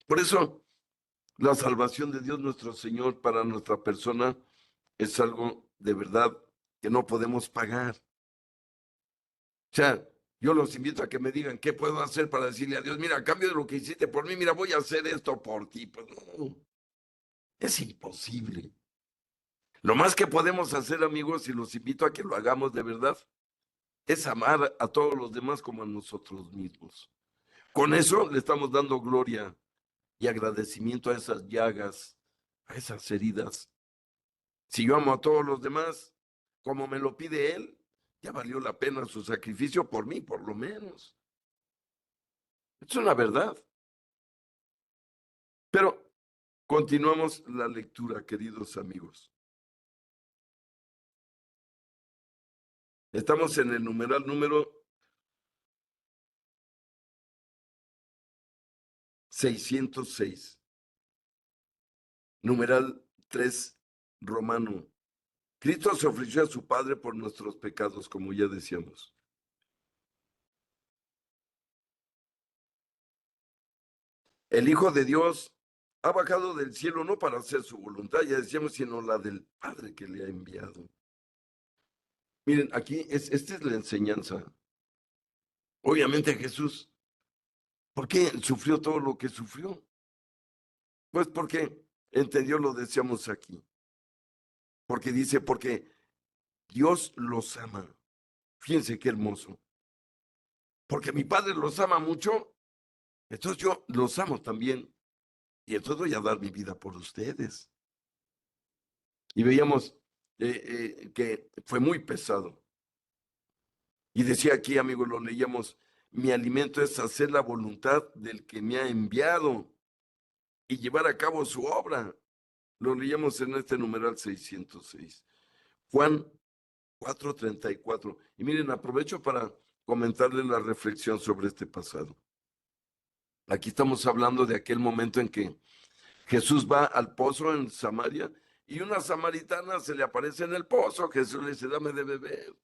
Por eso, la salvación de Dios nuestro Señor para nuestra persona es algo de verdad que no podemos pagar. O sea, yo los invito a que me digan qué puedo hacer para decirle a Dios, mira, a cambio de lo que hiciste por mí, mira, voy a hacer esto por ti. Pues no, es imposible. Lo más que podemos hacer, amigos, y los invito a que lo hagamos de verdad, es amar a todos los demás como a nosotros mismos. Con eso le estamos dando gloria y agradecimiento a esas llagas, a esas heridas. Si yo amo a todos los demás, como me lo pide Él, ya valió la pena su sacrificio por mí, por lo menos. Es una verdad. Pero continuamos la lectura, queridos amigos. Estamos en el numeral número 606, numeral 3 romano. Cristo se ofreció a su Padre por nuestros pecados, como ya decíamos. El Hijo de Dios ha bajado del cielo no para hacer su voluntad, ya decíamos, sino la del Padre que le ha enviado. Miren, aquí esta es la enseñanza. Obviamente Jesús, ¿por qué sufrió todo lo que sufrió? Pues porque entendió, lo decíamos aquí. Porque dice, porque Dios los ama. Fíjense qué hermoso. Porque mi Padre los ama mucho, entonces yo los amo también. Y entonces voy a dar mi vida por ustedes. Y veíamos que fue muy pesado. Y decía aquí, amigos, lo leíamos, mi alimento es hacer la voluntad del que me ha enviado y llevar a cabo su obra. Lo leíamos en este numeral 606. Juan 4:34. Y miren, aprovecho para comentarles la reflexión sobre este pasado. Aquí estamos hablando de aquel momento en que Jesús va al pozo en Samaria y una samaritana se le aparece en el pozo. Jesús le dice, dame de beber.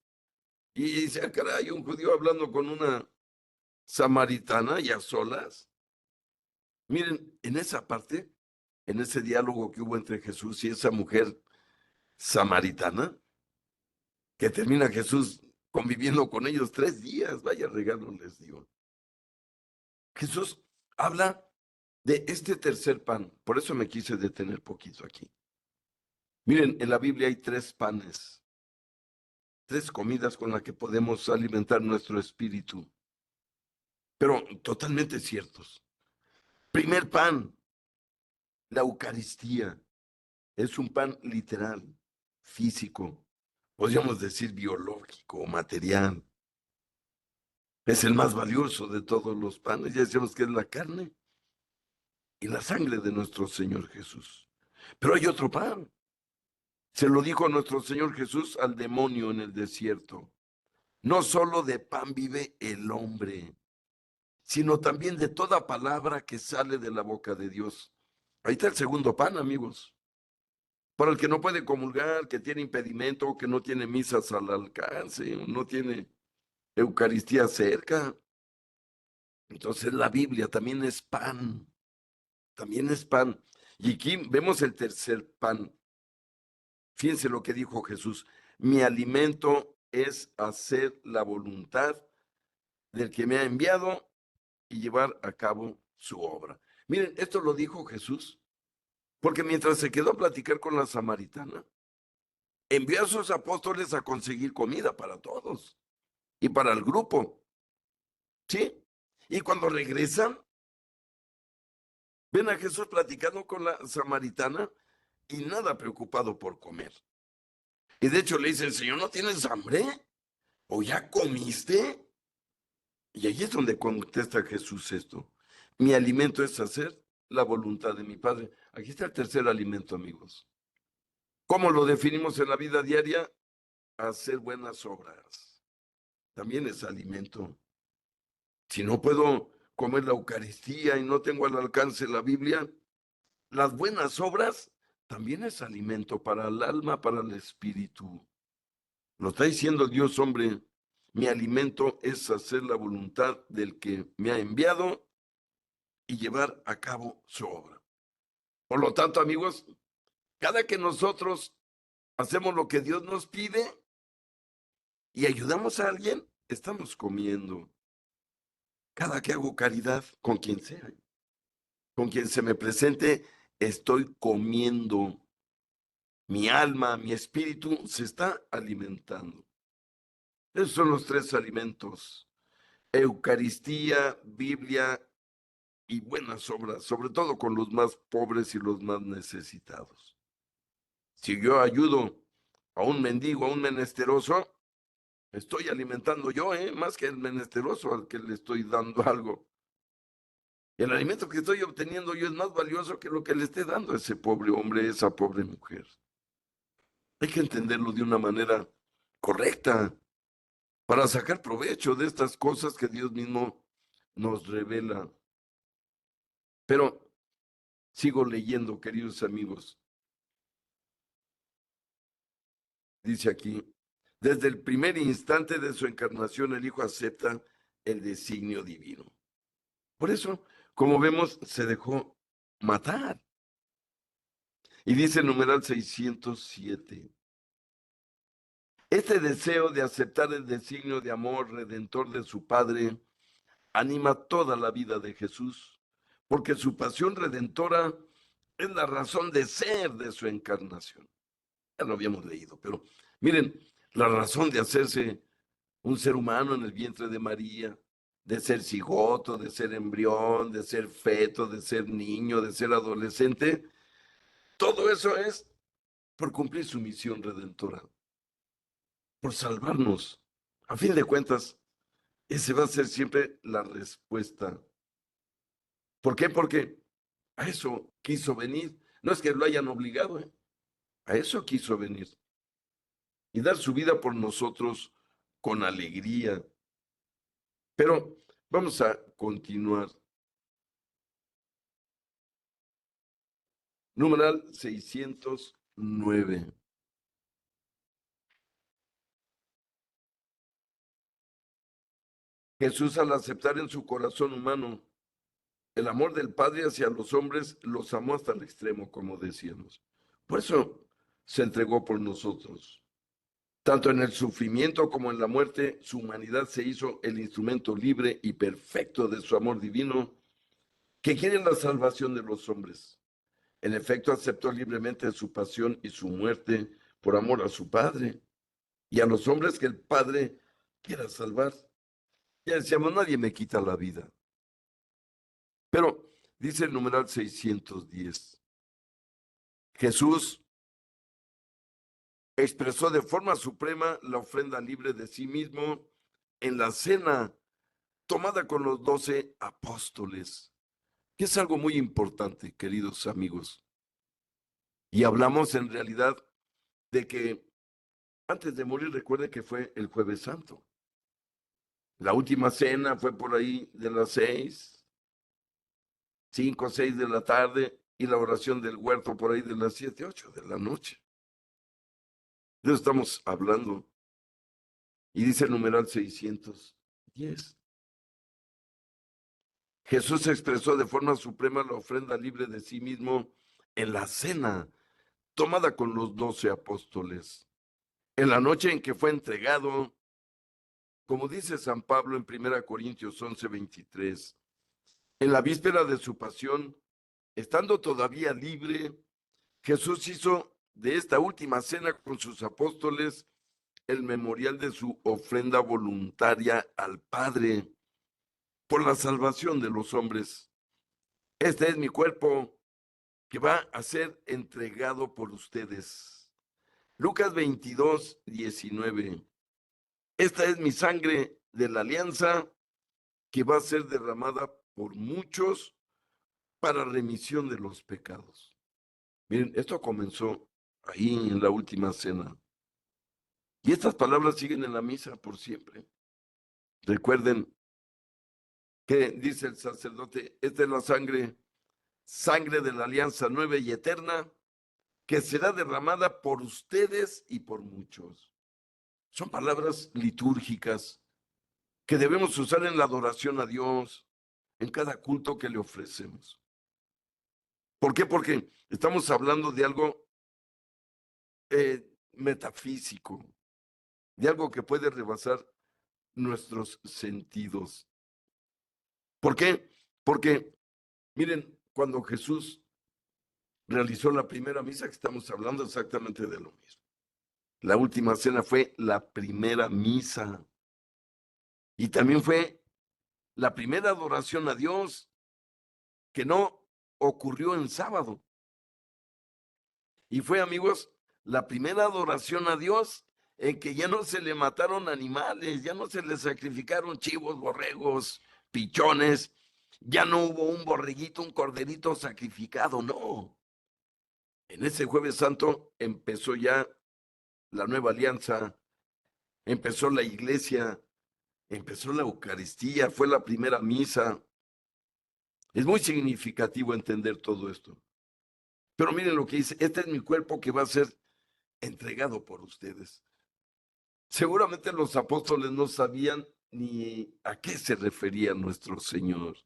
Y dice, ah, caray, un judío hablando con una samaritana y a solas. Miren, en esa parte, en ese diálogo que hubo entre Jesús y esa mujer samaritana, que termina Jesús conviviendo con ellos 3 días, vaya regalo les dio. Jesús habla de este tercer pan, por eso me quise detener poquito aquí. Miren, en la Biblia hay 3 panes, 3 comidas con las que podemos alimentar nuestro espíritu, pero totalmente ciertos. Primer pan, la Eucaristía, es un pan literal, físico, podríamos decir biológico, material. Es el más valioso de todos los panes. Ya decíamos que es la carne y la sangre de nuestro Señor Jesús. Pero hay otro pan. Se lo dijo nuestro Señor Jesús al demonio en el desierto. No solo de pan vive el hombre, sino también de toda palabra que sale de la boca de Dios. Ahí está el segundo pan, amigos. Para el que no puede comulgar, que tiene impedimento, que no tiene misas al alcance, no tiene Eucaristía cerca. Entonces la Biblia también es pan, también es pan. Y aquí vemos el tercer pan. Fíjense lo que dijo Jesús. Mi alimento es hacer la voluntad del que me ha enviado y llevar a cabo su obra. Miren, esto lo dijo Jesús, porque mientras se quedó a platicar con la samaritana, envió a sus apóstoles a conseguir comida para todos y para el grupo, ¿sí? Y cuando regresan, ven a Jesús platicando con la samaritana y nada preocupado por comer. Y de hecho le dicen, Señor, ¿no tienes hambre? ¿O ya comiste? Y ahí es donde contesta Jesús esto. Mi alimento es hacer la voluntad de mi Padre. Aquí está el tercer alimento, amigos. ¿Cómo lo definimos en la vida diaria? Hacer buenas obras. También es alimento. Si no puedo comer la Eucaristía y no tengo al alcance la Biblia, las buenas obras también es alimento para el alma, para el espíritu. Lo está diciendo Dios, hombre. Mi alimento es hacer la voluntad del que me ha enviado y llevar a cabo su obra. Por lo tanto, amigos, cada que nosotros hacemos lo que Dios nos pide y ayudamos a alguien, estamos comiendo. Cada que hago caridad, con quien sea, con quien se me presente, estoy comiendo. Mi alma, mi espíritu se está alimentando. Esos son los tres alimentos: Eucaristía, Biblia y buenas obras, sobre todo con los más pobres y los más necesitados. Si yo ayudo a un mendigo, a un menesteroso, estoy alimentando yo, más que el menesteroso al que le estoy dando algo. El alimento que estoy obteniendo yo es más valioso que lo que le esté dando a ese pobre hombre, a esa pobre mujer. Hay que entenderlo de una manera correcta para sacar provecho de estas cosas que Dios mismo nos revela. Pero sigo leyendo, queridos amigos. Dice aquí, desde el primer instante de su encarnación, el Hijo acepta el designio divino. Por eso, como vemos, se dejó matar. Y dice el numeral 607. Este deseo de aceptar el designio de amor redentor de su Padre anima toda la vida de Jesús, porque su pasión redentora es la razón de ser de su encarnación. Ya lo habíamos leído, pero miren, la razón de hacerse un ser humano en el vientre de María, de ser cigoto, de ser embrión, de ser feto, de ser niño, de ser adolescente, todo eso es por cumplir su misión redentora, por salvarnos. A fin de cuentas, ese va a ser siempre la respuesta. ¿Por qué? Porque a eso quiso venir. No es que lo hayan obligado, a eso quiso venir. Y dar su vida por nosotros con alegría. Pero vamos a continuar. Numeral 609. Jesús, al aceptar en su corazón humano el amor del Padre hacia los hombres, los amó hasta el extremo, como decíamos. Por eso se entregó por nosotros. Tanto en el sufrimiento como en la muerte, su humanidad se hizo el instrumento libre y perfecto de su amor divino, que quiere la salvación de los hombres. En efecto, aceptó libremente su pasión y su muerte por amor a su Padre y a los hombres que el Padre quiera salvar. Ya decíamos, nadie me quita la vida. Pero dice el numeral 610, Jesús expresó de forma suprema la ofrenda libre de sí mismo en la cena tomada con los 12 apóstoles, que es algo muy importante, queridos amigos. Y hablamos en realidad de que antes de morir, recuerde que fue el Jueves Santo. La última cena fue por ahí de las 5 o 6 de la tarde, y la oración del huerto por ahí de las 7, 8 de la noche. De eso estamos hablando. Y dice el numeral 610. Jesús expresó de forma suprema la ofrenda libre de sí mismo en la cena tomada con los 12 apóstoles. En la noche en que fue entregado, como dice San Pablo en 1 Corintios 11:23, en la víspera de su pasión, estando todavía libre, Jesús hizo de esta última cena con sus apóstoles el memorial de su ofrenda voluntaria al Padre por la salvación de los hombres. Este es mi cuerpo que va a ser entregado por ustedes. Lucas 22:19. Esta es mi sangre de la alianza que va a ser derramada por muchos para remisión de los pecados. Miren, esto comenzó ahí en la última cena. Y estas palabras siguen en la misa por siempre. Recuerden que dice el sacerdote, esta es la sangre, sangre de la alianza nueva y eterna, que será derramada por ustedes y por muchos. Son palabras litúrgicas que debemos usar en la adoración a Dios, en cada culto que le ofrecemos. ¿Por qué? Porque estamos hablando de algo metafísico, de algo que puede rebasar nuestros sentidos. ¿Por qué? Porque, miren, cuando Jesús realizó la primera misa, que estamos hablando exactamente de lo mismo. La última cena fue la primera misa y también fue la primera adoración a Dios que no ocurrió en sábado. Y fue, amigos, la primera adoración a Dios en que ya no se le mataron animales, ya no se le sacrificaron chivos, borregos, pichones, ya no hubo un borreguito, un corderito sacrificado, no. En ese Jueves Santo empezó ya la nueva alianza, empezó la iglesia, empezó la Eucaristía, fue la primera misa. Es muy significativo entender todo esto. Pero miren lo que dice, este es mi cuerpo que va a ser entregado por ustedes. Seguramente los apóstoles no sabían ni a qué se refería nuestro Señor.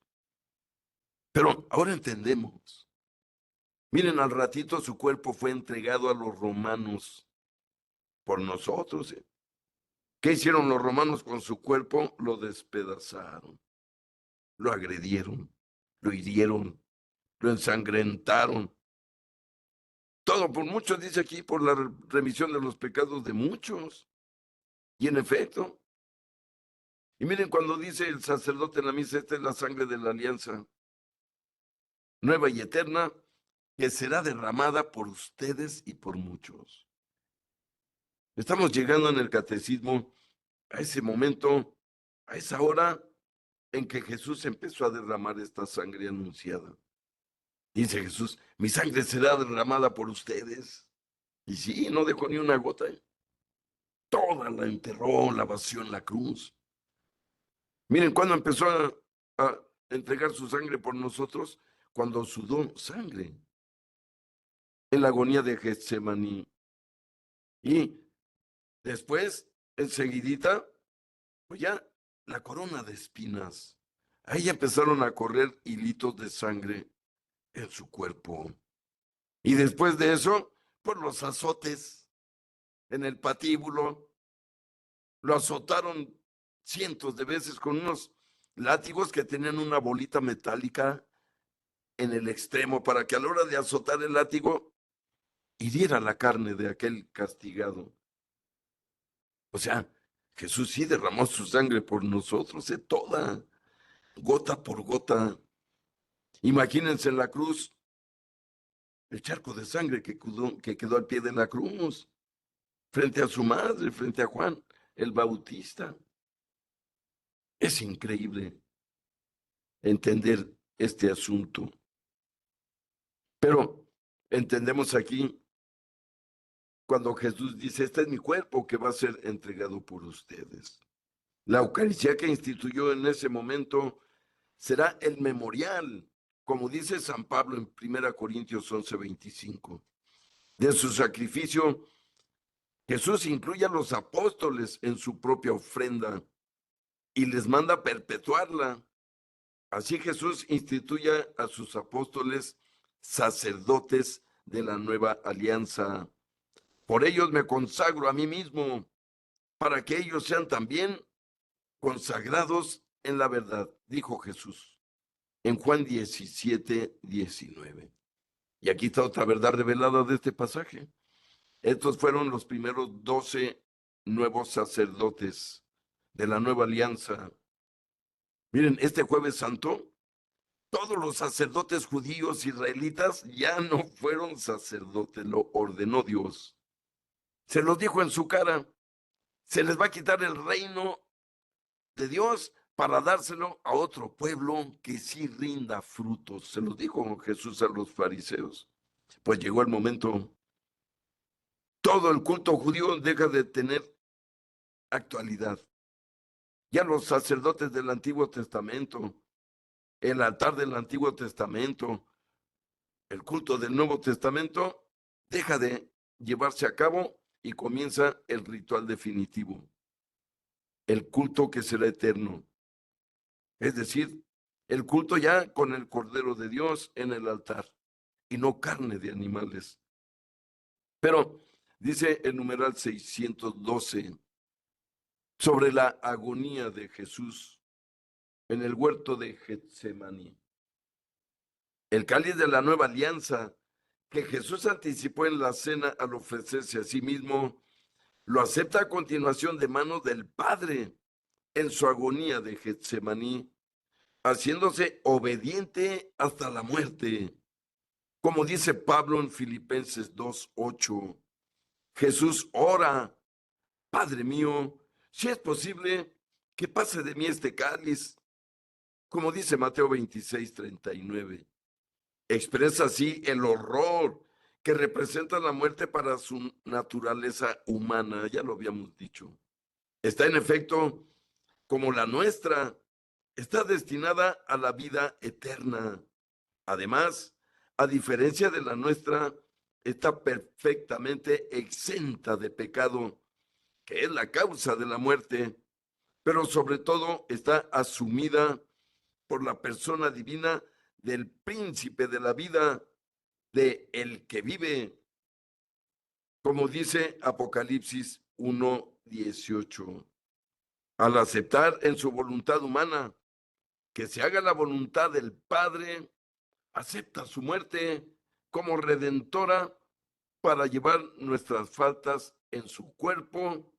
Pero ahora entendemos. Miren, al ratito su cuerpo fue entregado a los romanos por nosotros. ¿Qué hicieron los romanos con su cuerpo? Lo despedazaron, lo agredieron, lo hirieron, lo ensangrentaron. Todo por muchos, dice aquí, por la remisión de los pecados de muchos. Y en efecto, y miren cuando dice el sacerdote en la misa, esta es la sangre de la alianza nueva y eterna, que será derramada por ustedes y por muchos. Estamos llegando en el catecismo a ese momento, a esa hora en que Jesús empezó a derramar esta sangre anunciada. Dice Jesús, mi sangre será derramada por ustedes. Y sí, no dejó ni una gota. Toda la enterró, la vació en la cruz. Miren, cuando empezó a entregar su sangre por nosotros, cuando sudó sangre en la agonía de Getsemaní. Y después, enseguidita, pues ya la corona de espinas. Ahí empezaron a correr hilitos de sangre en su cuerpo. Y después de eso, por los azotes en el patíbulo, lo azotaron cientos de veces con unos látigos que tenían una bolita metálica en el extremo para que a la hora de azotar el látigo hiriera la carne de aquel castigado. O sea, Jesús sí derramó su sangre por nosotros, toda, gota por gota. Imagínense en la cruz, el charco de sangre que quedó al pie de la cruz, frente a su madre, frente a Juan el Bautista. Es increíble entender este asunto. Pero entendemos aquí cuando Jesús dice, este es mi cuerpo que va a ser entregado por ustedes. La Eucaristía que instituyó en ese momento será el memorial, como dice San Pablo en 1 Corintios 11:25. De su sacrificio, Jesús incluye a los apóstoles en su propia ofrenda y les manda perpetuarla. Así Jesús instituye a sus apóstoles sacerdotes de la nueva alianza. Por ellos me consagro a mí mismo, para que ellos sean también consagrados en la verdad, dijo Jesús en Juan 17:19. Y aquí está otra verdad revelada de este pasaje. Estos fueron los primeros 12 nuevos sacerdotes de la nueva alianza. Miren, este Jueves Santo, todos los sacerdotes judíos israelitas ya no fueron sacerdotes, lo ordenó Dios. Se los dijo en su cara, se les va a quitar el reino de Dios para dárselo a otro pueblo que sí rinda frutos. Se los dijo Jesús a los fariseos. Pues llegó el momento. Todo el culto judío deja de tener actualidad. Ya los sacerdotes del Antiguo Testamento, el altar del Antiguo Testamento, el culto del Nuevo Testamento, deja de llevarse a cabo y comienza el ritual definitivo, el culto que será eterno. Es decir, el culto ya con el Cordero de Dios en el altar y no carne de animales. Pero dice el numeral 612 sobre la agonía de Jesús en el huerto de Getsemaní. El cáliz de la nueva alianza que Jesús anticipó en la cena al ofrecerse a sí mismo, lo acepta a continuación de manos del Padre en su agonía de Getsemaní, haciéndose obediente hasta la muerte. Como dice Pablo en Filipenses 2:8, Jesús ora, Padre mío, si es posible, que pase de mí este cáliz. Como dice Mateo 26:39, expresa así el horror que representa la muerte para su naturaleza humana, ya lo habíamos dicho. Está en efecto como la nuestra, está destinada a la vida eterna. Además, a diferencia de la nuestra, está perfectamente exenta de pecado, que es la causa de la muerte, pero sobre todo está asumida por la persona divina del príncipe de la vida, de el que vive, como dice Apocalipsis 1:18. Al aceptar en su voluntad humana que se haga la voluntad del Padre, acepta su muerte como redentora para llevar nuestras faltas en su cuerpo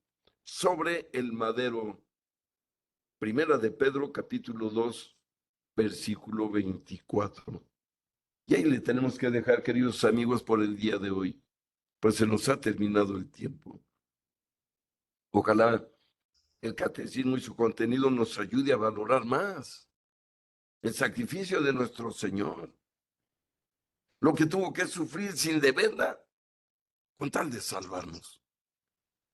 sobre el madero. Primera de Pedro, capítulo 2, versículo 24. Y ahí le tenemos que dejar, queridos amigos, por el día de hoy, pues se nos ha terminado el tiempo. Ojalá el catecismo y su contenido nos ayude a valorar más el sacrificio de nuestro Señor, lo que tuvo que sufrir sin deberla, con tal de salvarnos.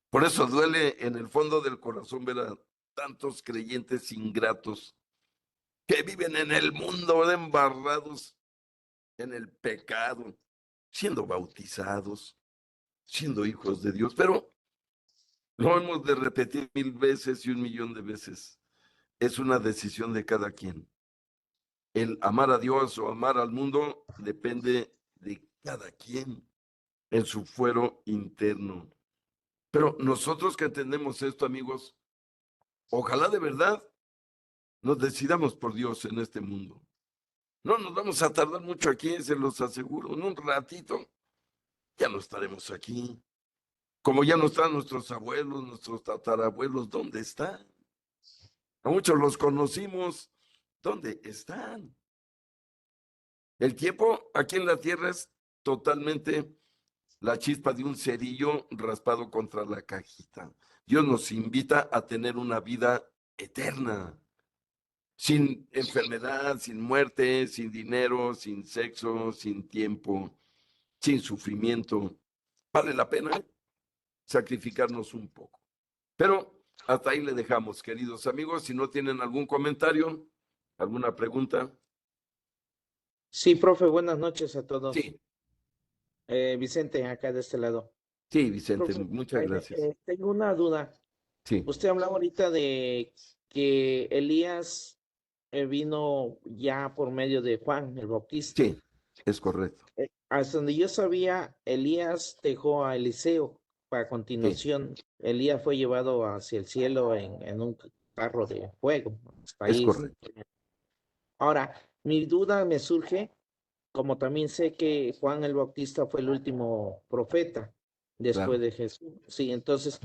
Por eso duele en el fondo del corazón ver a tantos creyentes ingratos que viven en el mundo embarrados en el pecado, siendo bautizados, siendo hijos de Dios, pero lo hemos de repetir 1000 veces y 1 millón de veces. Es una decisión de cada quien. El amar a Dios o amar al mundo depende de cada quien en su fuero interno. Pero nosotros que entendemos esto, amigos, ojalá de verdad nos decidamos por Dios en este mundo. No nos vamos a tardar mucho aquí, se los aseguro. En un ratito ya no estaremos aquí. Como ya no están nuestros abuelos, nuestros tatarabuelos, ¿dónde están? A muchos los conocimos, ¿dónde están? El tiempo aquí en la tierra es totalmente la chispa de un cerillo raspado contra la cajita. Dios nos invita a tener una vida eterna, sin enfermedad, sin muerte, sin dinero, sin sexo, sin tiempo, sin sufrimiento. Vale la pena sacrificarnos un poco. Pero hasta ahí le dejamos, queridos amigos. Si no tienen algún comentario, alguna pregunta. Sí, profe, buenas noches a todos. Sí, Vicente, acá de este lado. sí, Vicente, Profe, muchas gracias. tengo una duda. Sí, Usted hablaba ahorita de que Elías vino ya por medio de Juan el Bautista. sí, es correcto. Hasta donde yo sabía, Elías dejó a Eliseo. Para Sí, continuación, Elías fue llevado hacia el cielo en un carro de fuego. Hasta es ahí. correcto. Ahora, mi duda me surge, como también sé que Juan el Bautista fue el último profeta. después Claro. de Jesús. Sí, entonces,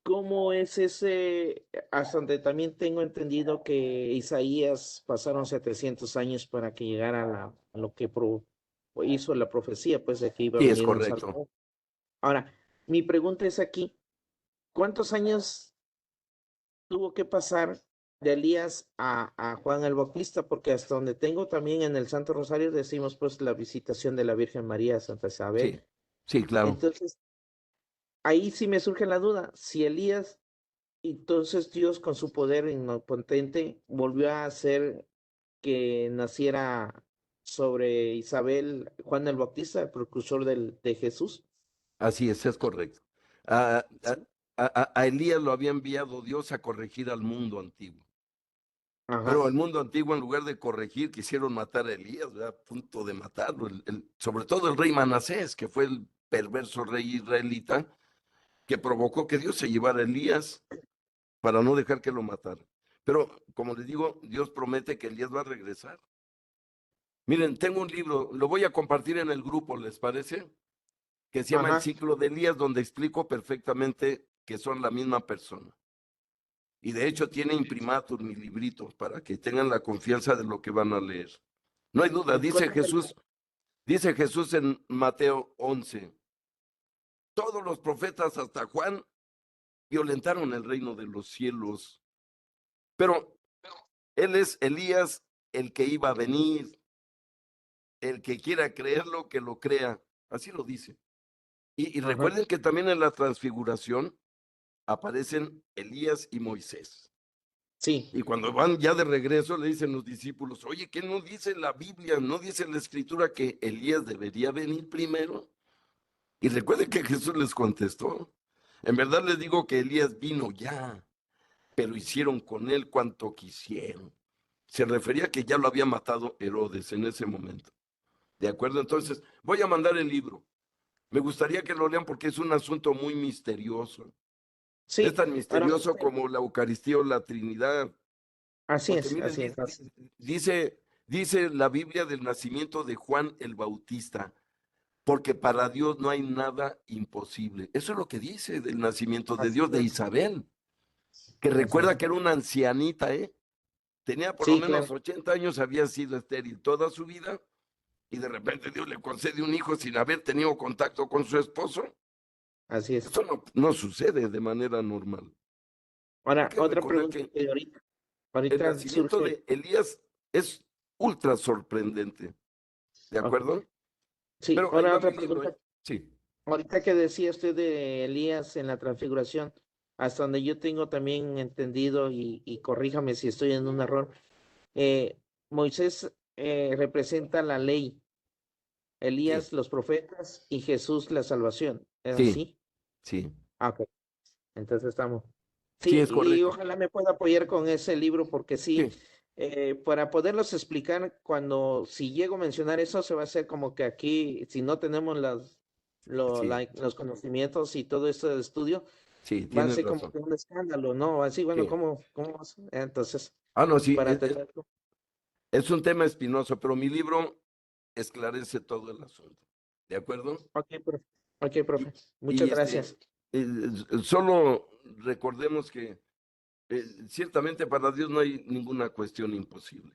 ¿cómo es ese? Hasta donde también tengo entendido que Isaías pasaron 700 años para que llegara a lo que hizo la profecía, pues de que iba a Sí, es venir un correcto. Salvador. Ahora, mi pregunta es aquí, ¿cuántos años tuvo que pasar de Elías a Juan el Bautista? Porque hasta donde tengo también en el Santo Rosario decimos pues la visitación de la Virgen María a Santa Isabel. Sí, sí, claro. Entonces, ahí sí me surge la duda, si Elías, entonces Dios con su poder omnipotente volvió a hacer que naciera sobre Isabel Juan el Bautista, el precursor de Jesús. Así es correcto. A, a- Sí. a Elías lo había enviado Dios a corregir al mundo antiguo. Ajá. Pero el mundo antiguo, en lugar de corregir, quisieron matar a Elías, ¿verdad? A punto de matarlo. Sobre todo el rey Manasés, que fue el perverso rey israelita, que provocó que Dios se llevara a Elías para no dejar que lo matara. Pero, como les digo, Dios promete que Elías va a regresar. Miren, tengo un libro, lo voy a compartir en el grupo, ¿les parece? Que se llama El Ajá. ciclo de Elías, donde explico perfectamente que son la misma persona. Y de hecho tiene imprimatur mi librito para que tengan la confianza de lo que van a leer. No hay duda, ¿Y cuál es el? dice Jesús en Mateo 11, todos los profetas hasta Juan violentaron el reino de los cielos, pero él es Elías, el que iba a venir, el que quiera creerlo, que lo crea. Así lo dice. Y Ajá. recuerden que también en la transfiguración aparecen Elías y Moisés. Sí. Y cuando van ya de regreso, le dicen los discípulos, oye, ¿qué no dice la Biblia? ¿No dice la Escritura que Elías debería venir primero? Y recuerden que Jesús les contestó, en verdad les digo que Elías vino ya, pero hicieron con él cuanto quisieron. Se refería a que ya lo había matado Herodes en ese momento. ¿De acuerdo? Entonces, voy a mandar el libro. Me gustaría que lo lean porque es un asunto muy misterioso. Es Sí. tan Ahora, misterioso como la Eucaristía o la Trinidad. así Porque es, miren, así es. dice la Biblia del nacimiento de Juan el Bautista, porque para Dios no hay nada imposible. Eso es lo que dice del nacimiento de Así Dios, de es. Isabel, que Así recuerda es. que era una ancianita, ¿eh? Tenía por lo Sí, menos claro. 80 años, había sido estéril toda su vida, y de repente Dios le concede un hijo sin haber tenido contacto con su esposo. Así es. Eso no sucede de manera normal. Hay Ahora, que otra recordar pregunta que que el ahorita nacimiento surge. de Elías es ultra sorprendente, ¿de Ok. acuerdo? Sí, Pero ahí ahora va mi otra libro, pregunta. ¿eh? Sí, Ahorita que decía usted de Elías en la transfiguración, hasta donde yo tengo también entendido, y corríjame si estoy en un error, eh, Moisés representa la ley, sí, Elías los profetas y Jesús la salvación. ¿Es sí, así? sí, Ah, ok. Entonces estamos. sí, Sí, es y correcto. ojalá me pueda apoyar con ese libro porque sí, Sí, para poderlos explicar cuando, si llego a mencionar eso, se va a hacer como que aquí, si no tenemos sí, los conocimientos y todo esto de estudio, sí, va a tienes ser como razón. que un escándalo, ¿no? Así, bueno, Sí. ¿cómo vas? Entonces, Ah, no, sí, para tener. es un tema espinoso, pero mi libro esclarece todo el asunto. ¿De acuerdo? Ok, profe. Ok, Y, profe. Muchas y gracias. solo recordemos que ciertamente para Dios no hay ninguna cuestión imposible.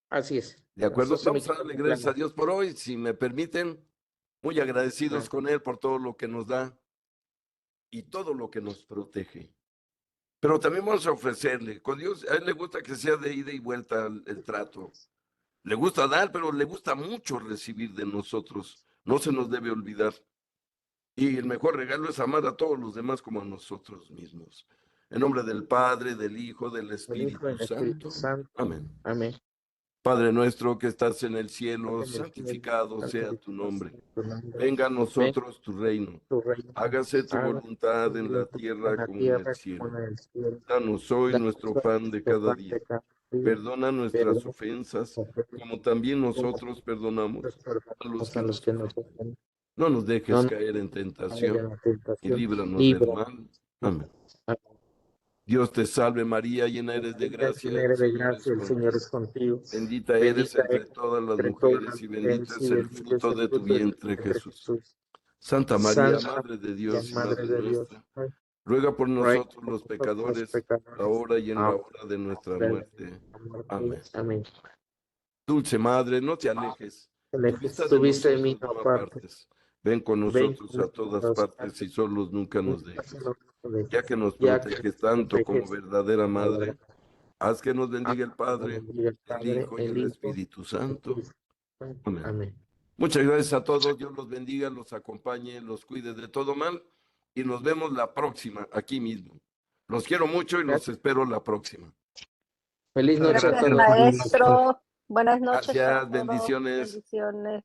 Así es. ¿De acuerdo? Eso se me Vamos a quita darle de gracias a plano. Dios por hoy, si me permiten, muy agradecidos Ah, con Él por todo lo que nos da y todo lo que nos protege. Pero también vamos a ofrecerle, con Dios, a Él le gusta que sea de ida y vuelta el trato. Le gusta dar, pero le gusta mucho recibir de nosotros. No se nos debe olvidar. Y el mejor regalo es amar a todos los demás como a nosotros mismos. En nombre del Padre, del Hijo, del el Hijo Espíritu del Espíritu Santo. Santo. Amén. Amén. Padre nuestro que estás en el cielo, En el cielo, santificado sea tu santificado nombre. sea tu nombre. Venga a Ven nosotros tu reino. tu reino. Hágase tu Haga voluntad tu en la voluntad en tierra la como en el tierra cielo. como en el cielo. Danos hoy Danos nuestro hoy pan de nuestro cada pan día. de cada día. Perdona nuestras Perdona ofensas, nuestras como también como nosotros nosotros perdonamos a los perdonamos a que los nos que nos ofenden. ofenden. No nos No dejes nos caer en caiga en tentación la y tentación. líbranos del Líbranos. mal. Amén. Dios te salve María, llena eres de María, gracia, llena el eres de Señor es gracia, el Señor contigo. es contigo. Bendita eres Bendita entre eres todas las entre todas mujeres las y bendito mujeres y es el bendito es fruto el de tu fruto de tu vientre, vientre, Jesús. Jesús. Santa María, Santa Madre de Dios y Madre Madre de Dios, nuestra, ruega por ruega nosotros por los nosotros los pecadores, pecadores, ahora y en la ahora hora de nuestra y en la hora de muerte. nuestra muerte. Amén. Amén. Dulce Madre, no te alejes, tu vista de Estuviste en mí nosotros no no aparte. apartes. Ven con Ven nosotros a conmigo a todas todas partes y partes. solos nunca nos Nunca dejes. se nos dejes, Ya que nos ya que proteges nos tanto como proteges, verdadera la Madre, verdad. haz que nos Haz bendiga el que nos Padre, bendiga el el Padre, Hijo y el el Hijo, Espíritu el Santo. Espíritu Santo. Amén. Amén. Muchas gracias a todos, Dios los bendiga, los acompañe, los cuide de todo mal y nos vemos la próxima, aquí mismo. Los quiero mucho y los espero la próxima. Feliz Muchas noche a Gracias, gracias. todos. maestro. Buenas noches a Gracias, todos. bendiciones. Bendiciones.